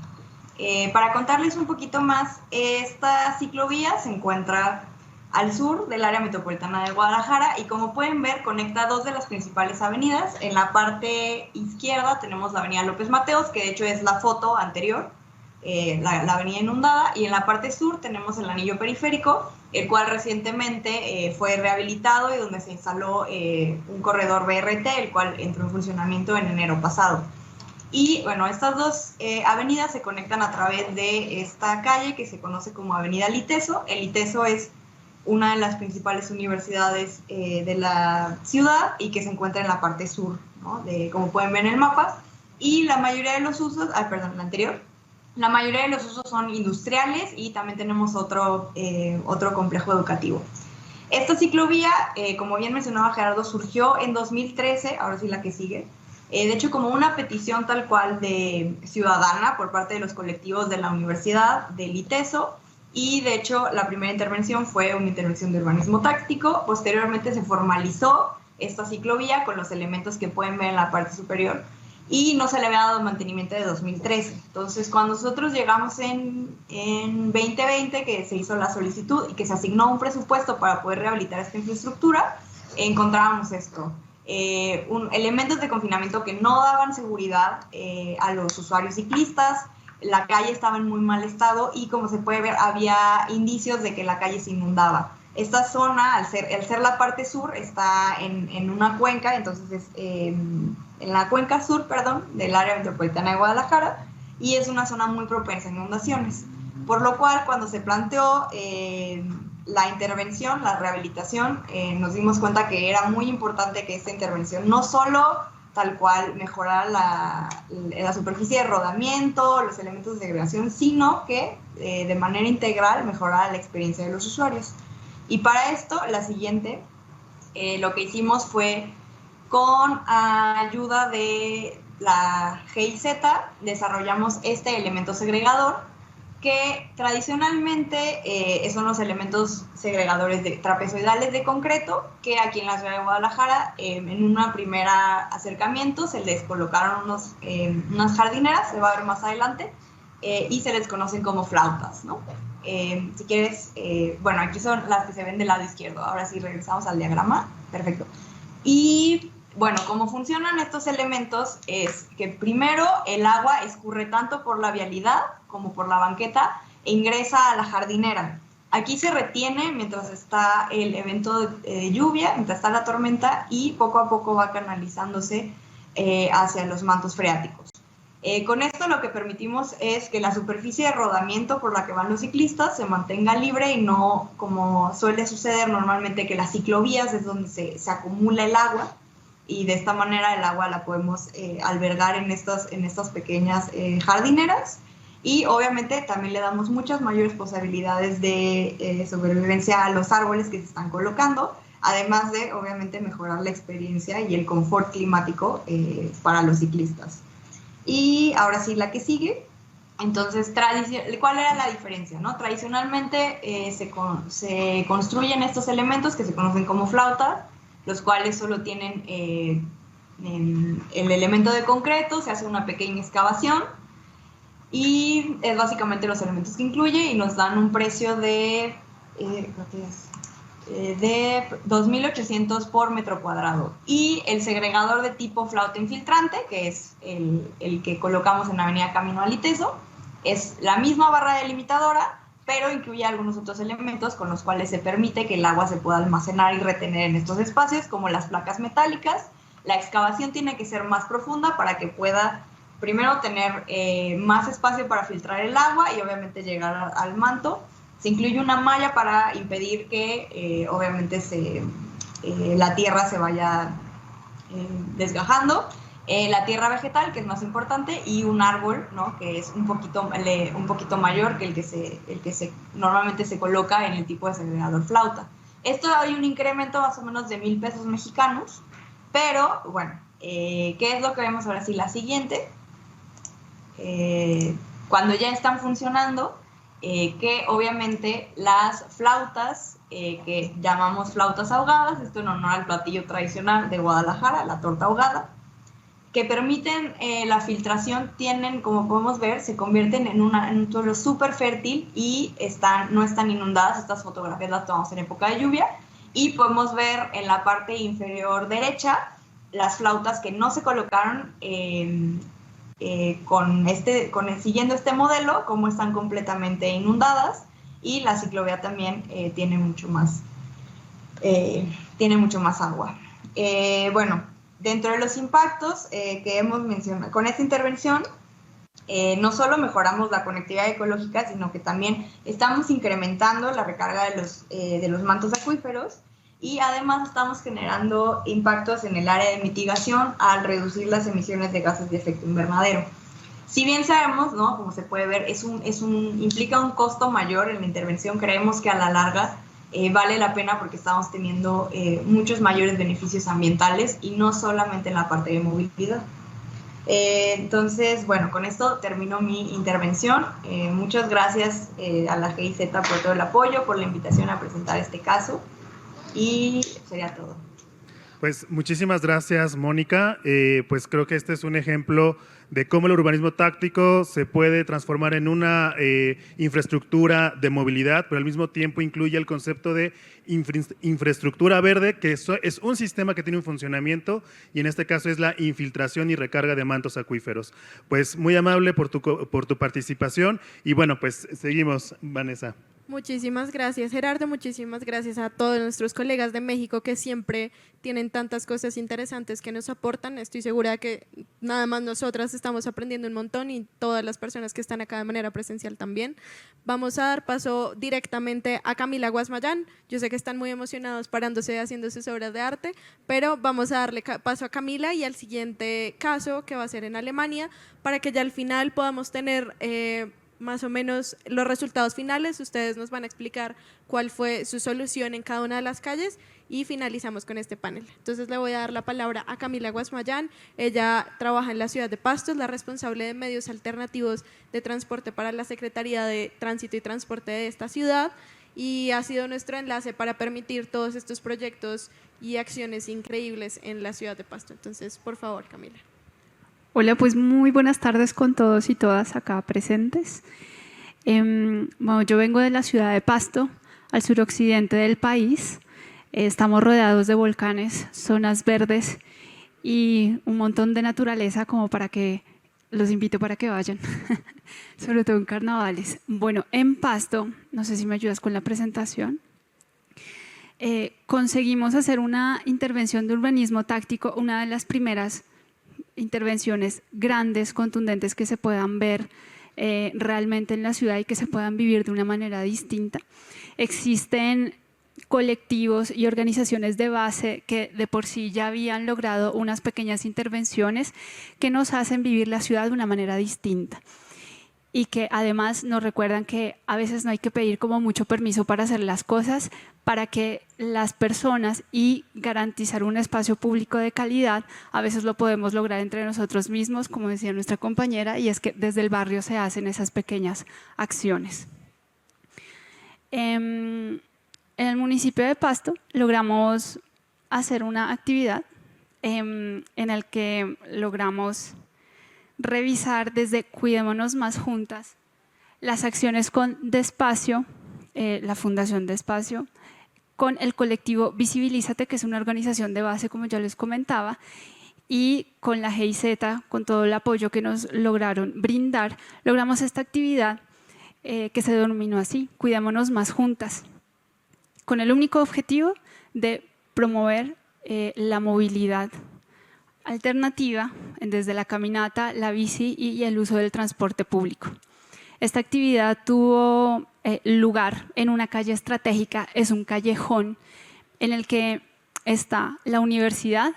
Para contarles un poquito más, esta ciclovía se encuentra al sur del área metropolitana de Guadalajara y como pueden ver conecta dos de las principales avenidas. En la parte izquierda tenemos la avenida López Mateos, que de hecho es la foto anterior, la avenida inundada, y en la parte sur tenemos el anillo periférico, el cual recientemente fue rehabilitado y donde se instaló un corredor BRT, el cual entró en funcionamiento en enero pasado. Y bueno, estas dos avenidas se conectan a través de esta calle que se conoce como Avenida Liteso. El Liteso es una de las principales universidades de la ciudad y que se encuentra en la parte sur, ¿no? Como pueden ver en el mapa. Y la mayoría de los usos, la anterior, la mayoría de los usos son industriales y también tenemos otro complejo educativo. Esta ciclovía, como bien mencionaba Gerardo, surgió en 2013, ahora sí la que sigue, de hecho como una petición tal cual de ciudadana por parte de los colectivos de la Universidad del Iteso, y de hecho la primera intervención fue una intervención de urbanismo táctico. Posteriormente se formalizó esta ciclovía con los elementos que pueden ver en la parte superior y no se le había dado mantenimiento de 2013. Entonces cuando nosotros llegamos en 2020, que se hizo la solicitud y que se asignó un presupuesto para poder rehabilitar esta infraestructura, encontrábamos esto. Elementos de confinamiento que no daban seguridad a los usuarios ciclistas. La calle estaba en muy mal estado y como se puede ver había indicios de que la calle se inundaba. Esta zona, al ser la parte sur, está en una cuenca, entonces es en la cuenca sur, del área metropolitana de Guadalajara, y es una zona muy propensa a inundaciones. Por lo cual, cuando se planteó la intervención, la rehabilitación, nos dimos cuenta que era muy importante que esta intervención no solo tal cual mejorar la superficie de rodamiento, los elementos de segregación, sino que de manera integral mejorar la experiencia de los usuarios. Y para esto, la siguiente, lo que hicimos fue, con ayuda de la GIZ, desarrollamos este elemento segregador, que tradicionalmente son los elementos segregadores trapezoidales de concreto, que aquí en la ciudad de Guadalajara, en un primer acercamiento, se les colocaron unas jardineras, se va a ver más adelante, y se les conocen como flautas, ¿no? Si quieres, bueno, aquí son las que se ven del lado izquierdo. Ahora sí, regresamos al diagrama. Perfecto. Y bueno, cómo funcionan estos elementos es que primero el agua escurre tanto por la vialidad como por la banqueta e ingresa a la jardinera. Aquí se retiene mientras está el evento de lluvia, mientras está la tormenta, y poco a poco va canalizándose hacia los mantos freáticos. Con esto lo que permitimos es que la superficie de rodamiento por la que van los ciclistas se mantenga libre y no, como suele suceder normalmente, que las ciclovías es donde se acumula el agua, y de esta manera el agua la podemos albergar en estas pequeñas jardineras, y obviamente también le damos muchas mayores posibilidades de sobrevivencia a los árboles que se están colocando, además de obviamente mejorar la experiencia y el confort climático para los ciclistas. Y ahora sí, la que sigue. Entonces, ¿cuál era la diferencia, no? Tradicionalmente se construyen estos elementos que se conocen como flauta, los cuales solo tienen el elemento de concreto, se hace una pequeña excavación y es básicamente los elementos que incluye, y nos dan un precio de 2.800 por metro cuadrado. Y el segregador de tipo flauta infiltrante, que es el que colocamos en Avenida Camino al Iteso, es la misma barra delimitadora, pero incluye algunos otros elementos con los cuales se permite que el agua se pueda almacenar y retener en estos espacios, como las placas metálicas. La excavación tiene que ser más profunda para que pueda primero tener más espacio para filtrar el agua y obviamente llegar al manto. Se incluye una malla para impedir que obviamente la tierra se vaya desgajando, la tierra vegetal, que es más importante, y un árbol, ¿no? Que es un poquito mayor que el que normalmente se coloca en el tipo de segregador flauta. Esto hay un incremento más o menos de 1,000 pesos mexicanos, pero bueno, ¿qué es lo que vemos ahora sí? La siguiente, cuando ya están funcionando, que obviamente las flautas, que llamamos flautas ahogadas, esto en honor al platillo tradicional de Guadalajara, la torta ahogada, que permiten la filtración, tienen, como podemos ver, se convierten en un suelo súper fértil y no están inundadas. Estas fotografías las tomamos en época de lluvia y podemos ver en la parte inferior derecha las flautas que no se colocaron siguiendo este modelo, como están completamente inundadas, y la ciclovía también tiene mucho más agua. Bueno, dentro de los impactos que hemos mencionado con esta intervención, no solo mejoramos la conectividad ecológica, sino que también estamos incrementando la recarga de los mantos acuíferos, y además estamos generando impactos en el área de mitigación al reducir las emisiones de gases de efecto invernadero. Si bien sabemos, ¿no? Como se puede ver, implica un costo mayor en la intervención, creemos que a la larga vale la pena porque estamos teniendo muchos mayores beneficios ambientales y no solamente en la parte de movilidad. Entonces, bueno, con esto termino mi intervención. Muchas gracias a la GIZ por todo el apoyo, por la invitación a presentar este caso, y sería todo. Pues muchísimas gracias, Mónica. Pues creo que este es un ejemplo de cómo el urbanismo táctico se puede transformar en una infraestructura de movilidad, pero al mismo tiempo incluye el concepto de infraestructura verde, que es un sistema que tiene un funcionamiento, y en este caso es la infiltración y recarga de mantos acuíferos. Pues muy amable por tu participación, y bueno, pues seguimos, Vanessa. Muchísimas gracias, Gerardo. Muchísimas gracias a todos nuestros colegas de México que siempre tienen tantas cosas interesantes que nos aportan. Estoy segura que nada más nosotras estamos aprendiendo un montón, y todas las personas que están acá de manera presencial también. Vamos a dar paso directamente a Camila Guasmayán. Yo sé que están muy emocionados parándose haciendo sus obras de arte, pero vamos a darle paso a Camila y al siguiente caso, que va a ser en Alemania, para que ya al final podamos tener más o menos los resultados finales. Ustedes nos van a explicar cuál fue su solución en cada una de las calles y finalizamos con este panel. Entonces le voy a dar la palabra a Camila Guasmayán. Ella trabaja en la ciudad de Pasto, es la responsable de medios alternativos de transporte para la Secretaría de Tránsito y Transporte de esta ciudad, y ha sido nuestro enlace para permitir todos estos proyectos y acciones increíbles en la ciudad de Pasto. Entonces, por favor, Camila. Hola, pues muy buenas tardes con todos y todas acá presentes. Bueno, yo vengo de la ciudad de Pasto, al suroccidente del país. Estamos rodeados de volcanes, zonas verdes y un montón de naturaleza, como para que los invito para que vayan, sobre todo en carnavales. Bueno, en Pasto, no sé si me ayudas con la presentación. Conseguimos hacer una intervención de urbanismo táctico, una de las primeras intervenciones grandes, contundentes, que se puedan ver realmente en la ciudad y que se puedan vivir de una manera distinta. Existen colectivos y organizaciones de base que de por sí ya habían logrado unas pequeñas intervenciones que nos hacen vivir la ciudad de una manera distinta, y que además nos recuerdan que a veces no hay que pedir como mucho permiso para hacer las cosas, para que las personas, y garantizar un espacio público de calidad, a veces lo podemos lograr entre nosotros mismos, como decía nuestra compañera, y es que desde el barrio se hacen esas pequeñas acciones. En el municipio de Pasto logramos hacer una actividad en el que logramos revisar desde Cuidémonos Más Juntas las acciones con Despacio, la Fundación Despacio, con el colectivo Visibilízate, que es una organización de base, como ya les comentaba, y con la GIZ, con todo el apoyo que nos lograron brindar, logramos esta actividad que se denominó así, Cuidémonos Más Juntas, con el único objetivo de promover la movilidad alternativa desde la caminata, la bici y el uso del transporte público. Esta actividad tuvo lugar en una calle estratégica, es un callejón en el que está la universidad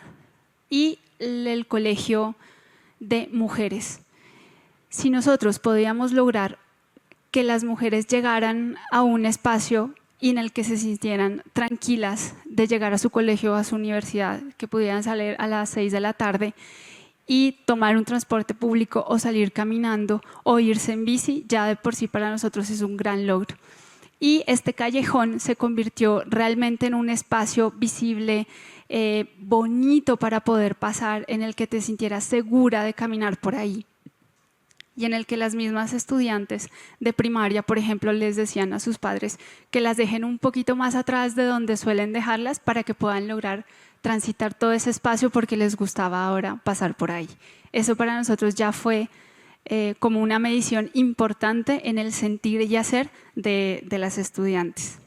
y el colegio de mujeres. Si nosotros podíamos lograr que las mujeres llegaran a un espacio y en el que se sintieran tranquilas de llegar a su colegio o a su universidad, que pudieran salir a las 6 de la tarde y tomar un transporte público o salir caminando o irse en bici, ya de por sí para nosotros es un gran logro. Y este callejón se convirtió realmente en un espacio visible, bonito para poder pasar, en el que te sintieras segura de caminar por ahí. Y en el que las mismas estudiantes de primaria, por ejemplo, les decían a sus padres que las dejen un poquito más atrás de donde suelen dejarlas para que puedan lograr transitar todo ese espacio porque les gustaba ahora pasar por ahí. Eso para nosotros ya fue como una medición importante en el sentir y hacer de las estudiantes.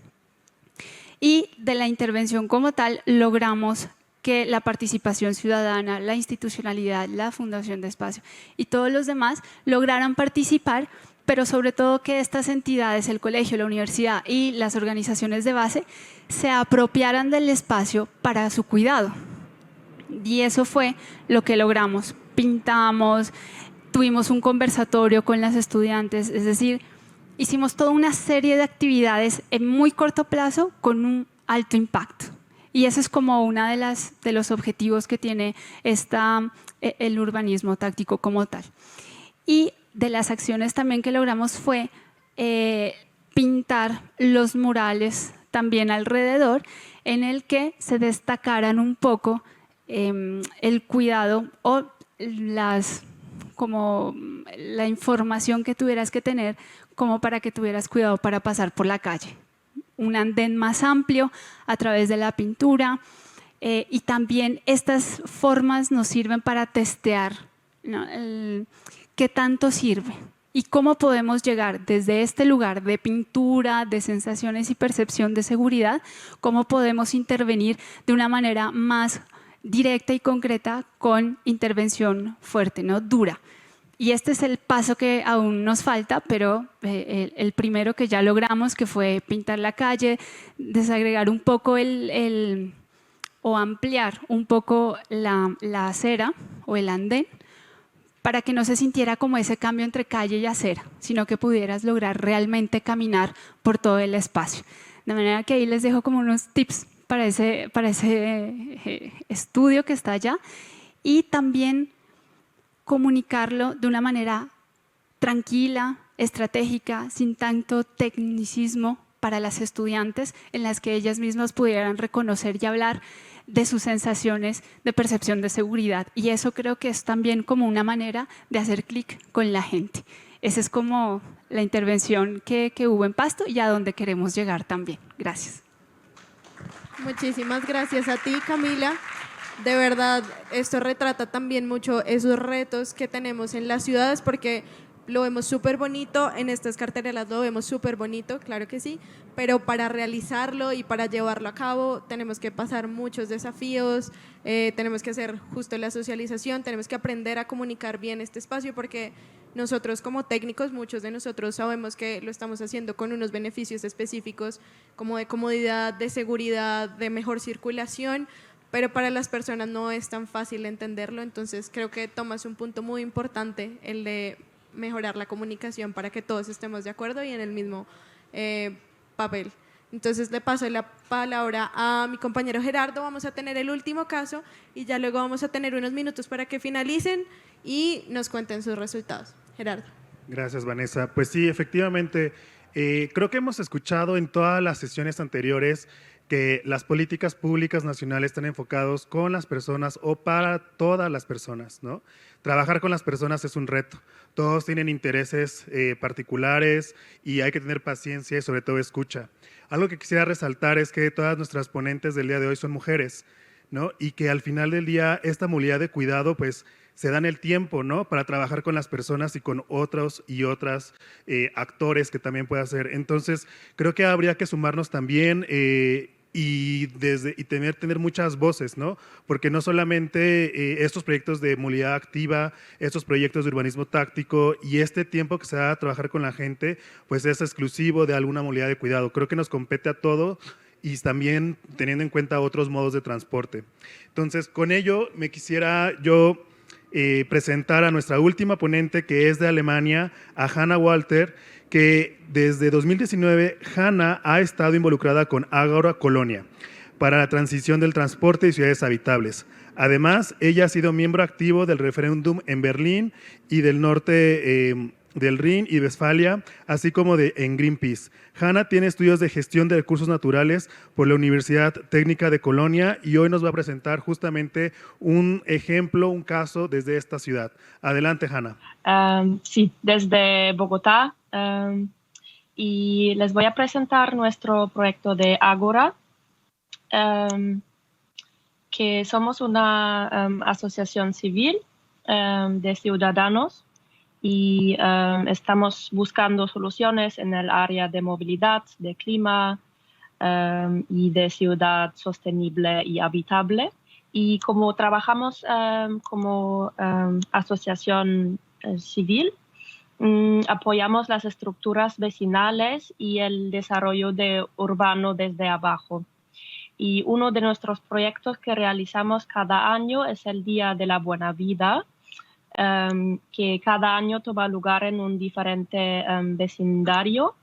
Y de la intervención como tal logramos que la participación ciudadana, la institucionalidad, la Fundación de Espacio y todos los demás lograran participar, pero sobre todo que estas entidades, el colegio, la universidad y las organizaciones de base se apropiaran del espacio para su cuidado. Y eso fue lo que logramos. Pintamos, tuvimos un conversatorio con las estudiantes, es decir, hicimos toda una serie de actividades en muy corto plazo con un alto impacto. Y ese es como uno de los objetivos que tiene el urbanismo táctico como tal. Y de las acciones también que logramos fue pintar los murales también alrededor, en el que se destacaran un poco el cuidado o como la información que tuvieras que tener como para que tuvieras cuidado para pasar por la calle. Un andén más amplio a través de la pintura, y también estas formas nos sirven para testear, ¿no? qué tanto sirve y cómo podemos llegar desde este lugar de pintura, de sensaciones y percepción de seguridad, cómo podemos intervenir de una manera más directa y concreta con intervención fuerte, ¿no? Dura. Y este es el paso que aún nos falta, pero el primero que ya logramos, que fue pintar la calle, desagregar un poco o ampliar un poco la acera o el andén, para que no se sintiera como ese cambio entre calle y acera, sino que pudieras lograr realmente caminar por todo el espacio. De manera que ahí les dejo como unos tips para ese estudio que está allá, y también comunicarlo de una manera tranquila, estratégica, sin tanto tecnicismo para las estudiantes, en las que ellas mismas pudieran reconocer y hablar de sus sensaciones de percepción de seguridad. Y eso creo que es también como una manera de hacer clic con la gente. Esa es como la intervención que hubo en Pasto y a donde queremos llegar también. Gracias. Muchísimas gracias a ti, Camila. De verdad, esto retrata también mucho esos retos que tenemos en las ciudades, porque lo vemos súper bonito, en estas carteleras lo vemos súper bonito, claro que sí, pero para realizarlo y para llevarlo a cabo tenemos que pasar muchos desafíos, tenemos que hacer justo la socialización, tenemos que aprender a comunicar bien este espacio, porque nosotros como técnicos, muchos de nosotros sabemos que lo estamos haciendo con unos beneficios específicos como de comodidad, de seguridad, de mejor circulación, pero para las personas no es tan fácil entenderlo. Entonces creo que tomas un punto muy importante, el de mejorar la comunicación para que todos estemos de acuerdo y en el mismo papel. Entonces le paso la palabra a mi compañero Gerardo. Vamos a tener el último caso y ya luego vamos a tener unos minutos para que finalicen y nos cuenten sus resultados. Gerardo. Gracias, Vanessa. Pues sí, efectivamente, creo que hemos escuchado en todas las sesiones anteriores que las políticas públicas nacionales están enfocados con las personas o para todas las personas, ¿no? Trabajar con las personas es un reto. Todos tienen intereses particulares y hay que tener paciencia y sobre todo escucha. Algo que quisiera resaltar es que todas nuestras ponentes del día de hoy son mujeres, ¿no? Y que al final del día esta movilidad de cuidado pues se dan el tiempo, ¿no? Para trabajar con las personas y con otros y otras actores que también pueda hacer. Entonces creo que habría que sumarnos también y tener muchas voces, ¿no? Porque no solamente estos proyectos de movilidad activa, estos proyectos de urbanismo táctico y este tiempo que se da a trabajar con la gente, pues es exclusivo de alguna movilidad de cuidado. Creo que nos compete a todos y también teniendo en cuenta otros modos de transporte. Entonces, con ello me quisiera yo presentar a nuestra última ponente, que es de Alemania, a Hannah Walter, que desde 2019 Hannah ha estado involucrada con Ágora Colonia para la transición del transporte y ciudades habitables. Además, ella ha sido miembro activo del referéndum en Berlín y del norte del Rin y Westfalia, así como en Greenpeace. Hannah tiene estudios de gestión de recursos naturales por la Universidad Técnica de Colonia y hoy nos va a presentar justamente un ejemplo, un caso desde esta ciudad. Adelante, Hannah. Sí, desde Bogotá, y les voy a presentar nuestro proyecto de Ágora, que somos una asociación civil de ciudadanos y estamos buscando soluciones en el área de movilidad, de clima y de ciudad sostenible y habitable. Y como trabajamos como asociación civil, apoyamos las estructuras vecinales y el desarrollo urbano desde abajo. Y uno de nuestros proyectos que realizamos cada año es el Día de la Buena Vida, que cada año toma lugar en un diferente vecindario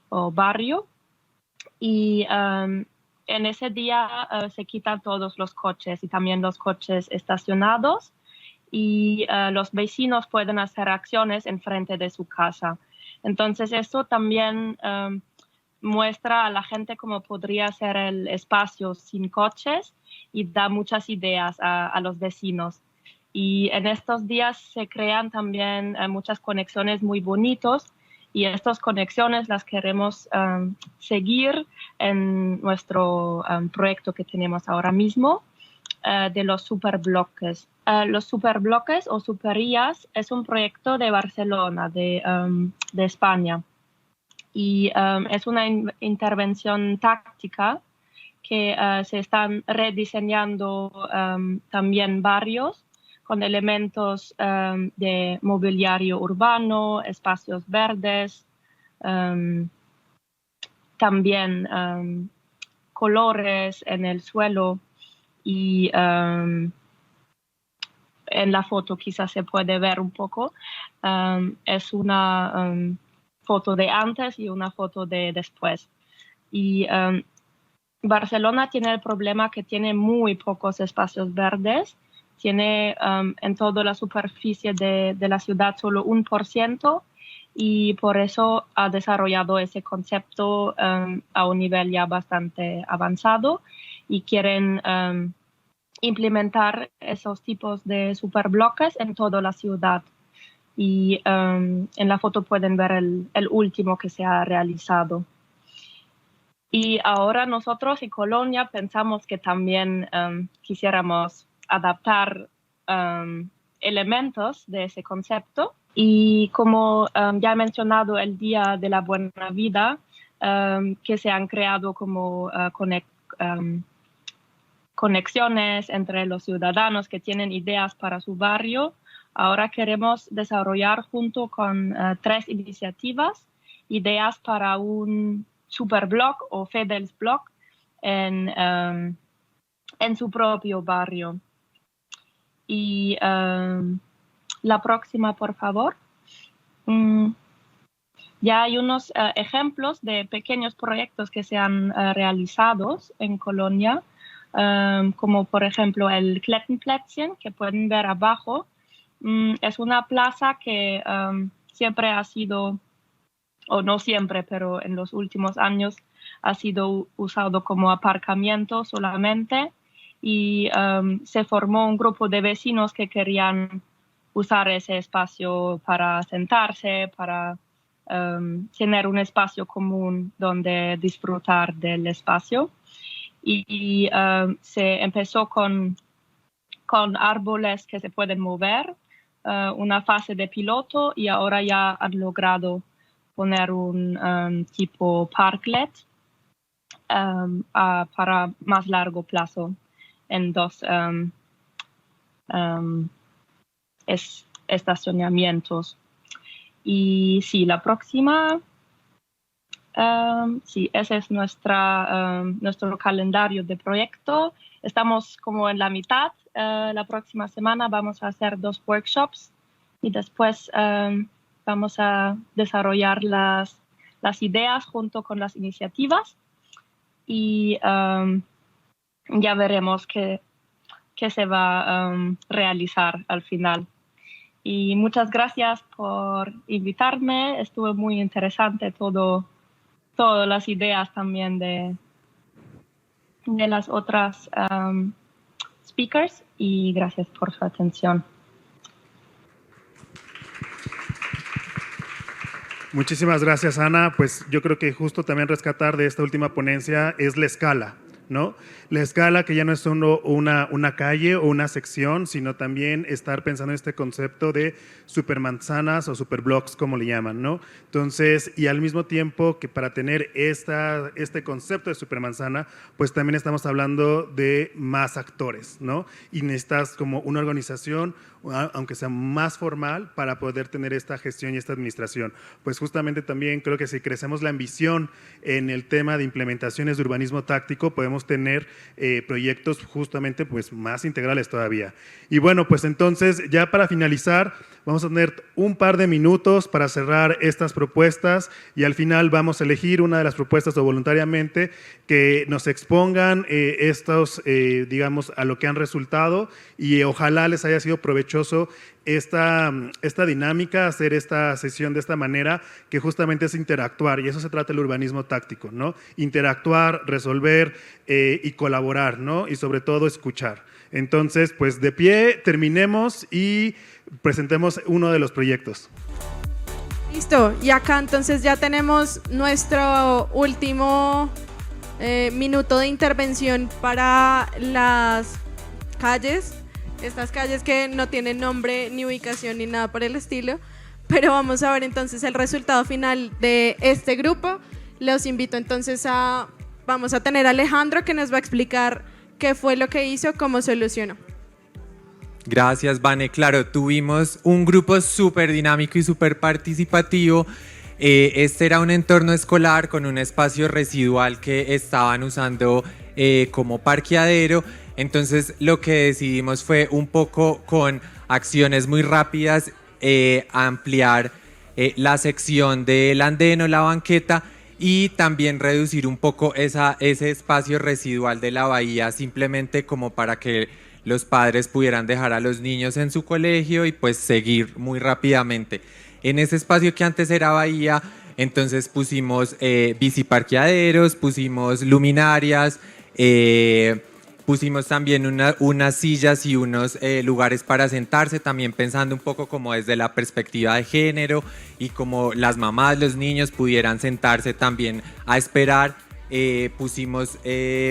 o barrio. Y en ese día se quitan todos los coches y también los coches estacionados, y los vecinos pueden hacer acciones enfrente de su casa. Entonces eso también muestra a la gente cómo podría ser el espacio sin coches y da muchas ideas a los vecinos. Y en estos días se crean también muchas conexiones muy bonitas, y estas conexiones las queremos seguir en nuestro proyecto que tenemos ahora mismo de los superbloques. Los superbloques o superías es un proyecto de Barcelona, de España, y es una intervención táctica que se están rediseñando también barrios con elementos de mobiliario urbano, espacios verdes, también colores en el suelo, y en la foto quizás se puede ver un poco. Es una foto de antes y una foto de después. Y Barcelona tiene el problema que tiene muy pocos espacios verdes. Tiene en toda la superficie de la ciudad solo 1%, y por eso ha desarrollado ese concepto a un nivel ya bastante avanzado, y quieren implementar esos tipos de superbloques en toda la ciudad. Y en la foto pueden ver el último que se ha realizado. Y ahora nosotros en Colonia pensamos que también quisiéramos adaptar elementos de ese concepto. Y como ya he mencionado el Día de la Buena Vida, que se han creado como conexiones entre los ciudadanos que tienen ideas para su barrio, ahora queremos desarrollar junto con 3 iniciativas ideas para un superblock o Fedelsblock en su propio barrio. Y la próxima, por favor. Ya hay unos ejemplos de pequeños proyectos que se han realizado en Colonia, como por ejemplo el Klettenplätzchen, que pueden ver abajo. Es una plaza que siempre ha sido, o no siempre, pero en los últimos años ha sido usado como aparcamiento solamente, y se formó un grupo de vecinos que querían usar ese espacio para sentarse, para tener un espacio común donde disfrutar del espacio. Y se empezó con árboles que se pueden mover, una fase de piloto, y ahora ya han logrado poner un tipo parklet para más largo plazo en 2 estacionamientos. Y sí, la próxima. Sí, ese es nuestro calendario de proyecto. Estamos como en la mitad. La próxima semana vamos a hacer 2 workshops y después vamos a desarrollar las ideas junto con las iniciativas y ya veremos qué se va a realizar al final. Y muchas gracias por invitarme. Estuvo muy interesante todas las ideas también de las otras speakers y gracias por su atención. Muchísimas gracias, Ana. Pues yo creo que justo también rescatar de esta última ponencia es la escala, ¿no? La escala que ya no es solo una calle o una sección, sino también estar pensando en este concepto de supermanzanas o superblocks, como le llaman, ¿no? Entonces, y al mismo tiempo que para tener este concepto de supermanzana, pues también estamos hablando de más actores, ¿no? Y necesitas como una organización, aunque sea más formal, para poder tener esta gestión y esta administración. Pues justamente también creo que si crecemos la ambición en el tema de implementaciones de urbanismo táctico, podemos tener proyectos justamente pues más integrales todavía. Y bueno, pues entonces ya para finalizar, vamos a tener un par de minutos para cerrar estas propuestas y al final vamos a elegir una de las propuestas o voluntariamente que nos expongan estos, digamos, a lo que han resultado y ojalá les haya sido provechoso esta dinámica, hacer esta sesión de esta manera, que justamente es interactuar, y eso se trata del urbanismo táctico, ¿no? Interactuar, resolver y colaborar, ¿no? Y sobre todo escuchar. Entonces, pues de pie, terminemos y presentemos uno de los proyectos. Listo, y acá entonces ya tenemos nuestro último minuto de intervención para las calles. Estas calles que no tienen nombre, ni ubicación, ni nada por el estilo. Pero vamos a ver entonces el resultado final de este grupo. Los invito entonces vamos a tener a Alejandro que nos va a explicar qué fue lo que hizo, cómo solucionó. Gracias, Vane. Claro, tuvimos un grupo súper dinámico y súper participativo. Este era un entorno escolar con un espacio residual que estaban usando como parqueadero. Entonces lo que decidimos fue un poco con acciones muy rápidas ampliar la sección del andén o la banqueta y también reducir un poco ese espacio residual de la bahía, simplemente como para que los padres pudieran dejar a los niños en su colegio y pues seguir muy rápidamente. En ese espacio que antes era bahía, entonces pusimos biciparqueaderos, pusimos luminarias, pusimos también unas sillas y unos lugares para sentarse, también pensando un poco como desde la perspectiva de género y como las mamás, los niños pudieran sentarse también a esperar. Pusimos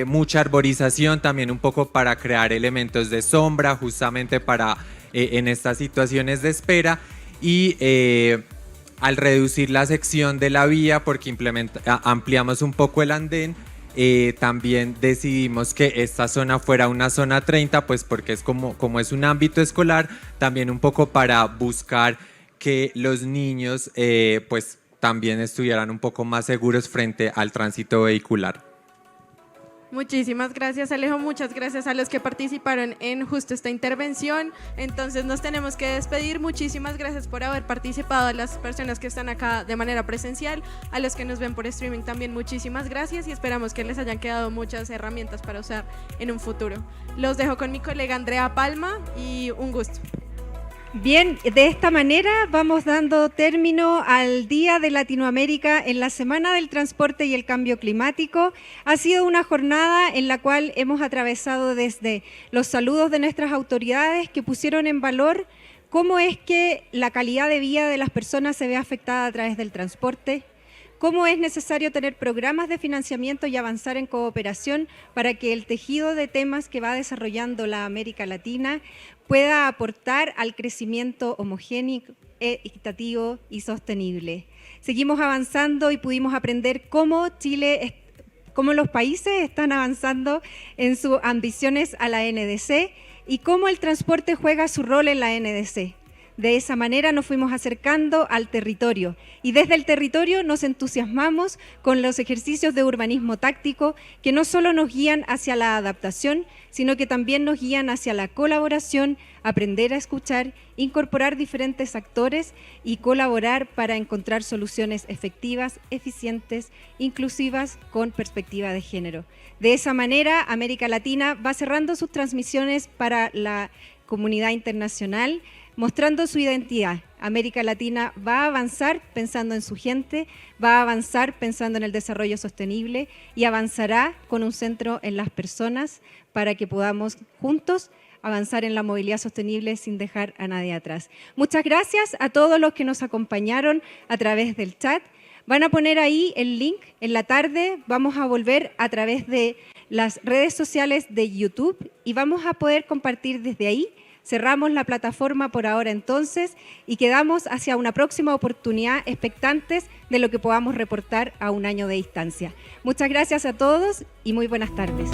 mucha arborización también un poco para crear elementos de sombra justamente para en estas situaciones de espera y al reducir la sección de la vía porque ampliamos un poco el andén, también decidimos que esta zona fuera una zona 30, pues porque es como es un ámbito escolar, también un poco para buscar que los niños pues también estuvieran un poco más seguros frente al tránsito vehicular. Muchísimas gracias, Alejo. Muchas gracias a los que participaron en justo esta intervención. Entonces nos tenemos que despedir. Muchísimas gracias por haber participado, a las personas que están acá de manera presencial, a los que nos ven por streaming también muchísimas gracias y esperamos que les hayan quedado muchas herramientas para usar en un futuro. Los dejo con mi colega Andrea Palma y un gusto. Bien, de esta manera vamos dando término al Día de Latinoamérica en la Semana del Transporte y el Cambio Climático. Ha sido una jornada en la cual hemos atravesado desde los saludos de nuestras autoridades que pusieron en valor cómo es que la calidad de vida de las personas se ve afectada a través del transporte, cómo es necesario tener programas de financiamiento y avanzar en cooperación para que el tejido de temas que va desarrollando la América Latina pueda aportar al crecimiento homogéneo, equitativo y sostenible. Seguimos avanzando y pudimos aprender cómo los países están avanzando en sus ambiciones a la NDC y cómo el transporte juega su rol en la NDC. De esa manera nos fuimos acercando al territorio y desde el territorio nos entusiasmamos con los ejercicios de urbanismo táctico que no solo nos guían hacia la adaptación, sino que también nos guían hacia la colaboración, aprender a escuchar, incorporar diferentes actores y colaborar para encontrar soluciones efectivas, eficientes, inclusivas, con perspectiva de género. De esa manera, América Latina va cerrando sus transmisiones para la comunidad internacional, mostrando su identidad. América Latina va a avanzar pensando en su gente, va a avanzar pensando en el desarrollo sostenible y avanzará con un centro en las personas para que podamos juntos avanzar en la movilidad sostenible sin dejar a nadie atrás. Muchas gracias a todos los que nos acompañaron a través del chat. Van a poner ahí el link en la tarde, vamos a volver a través de las redes sociales de YouTube y vamos a poder compartir desde ahí. Cerramos la plataforma por ahora entonces y quedamos hacia una próxima oportunidad expectantes de lo que podamos reportar a un año de distancia. Muchas gracias a todos y muy buenas tardes.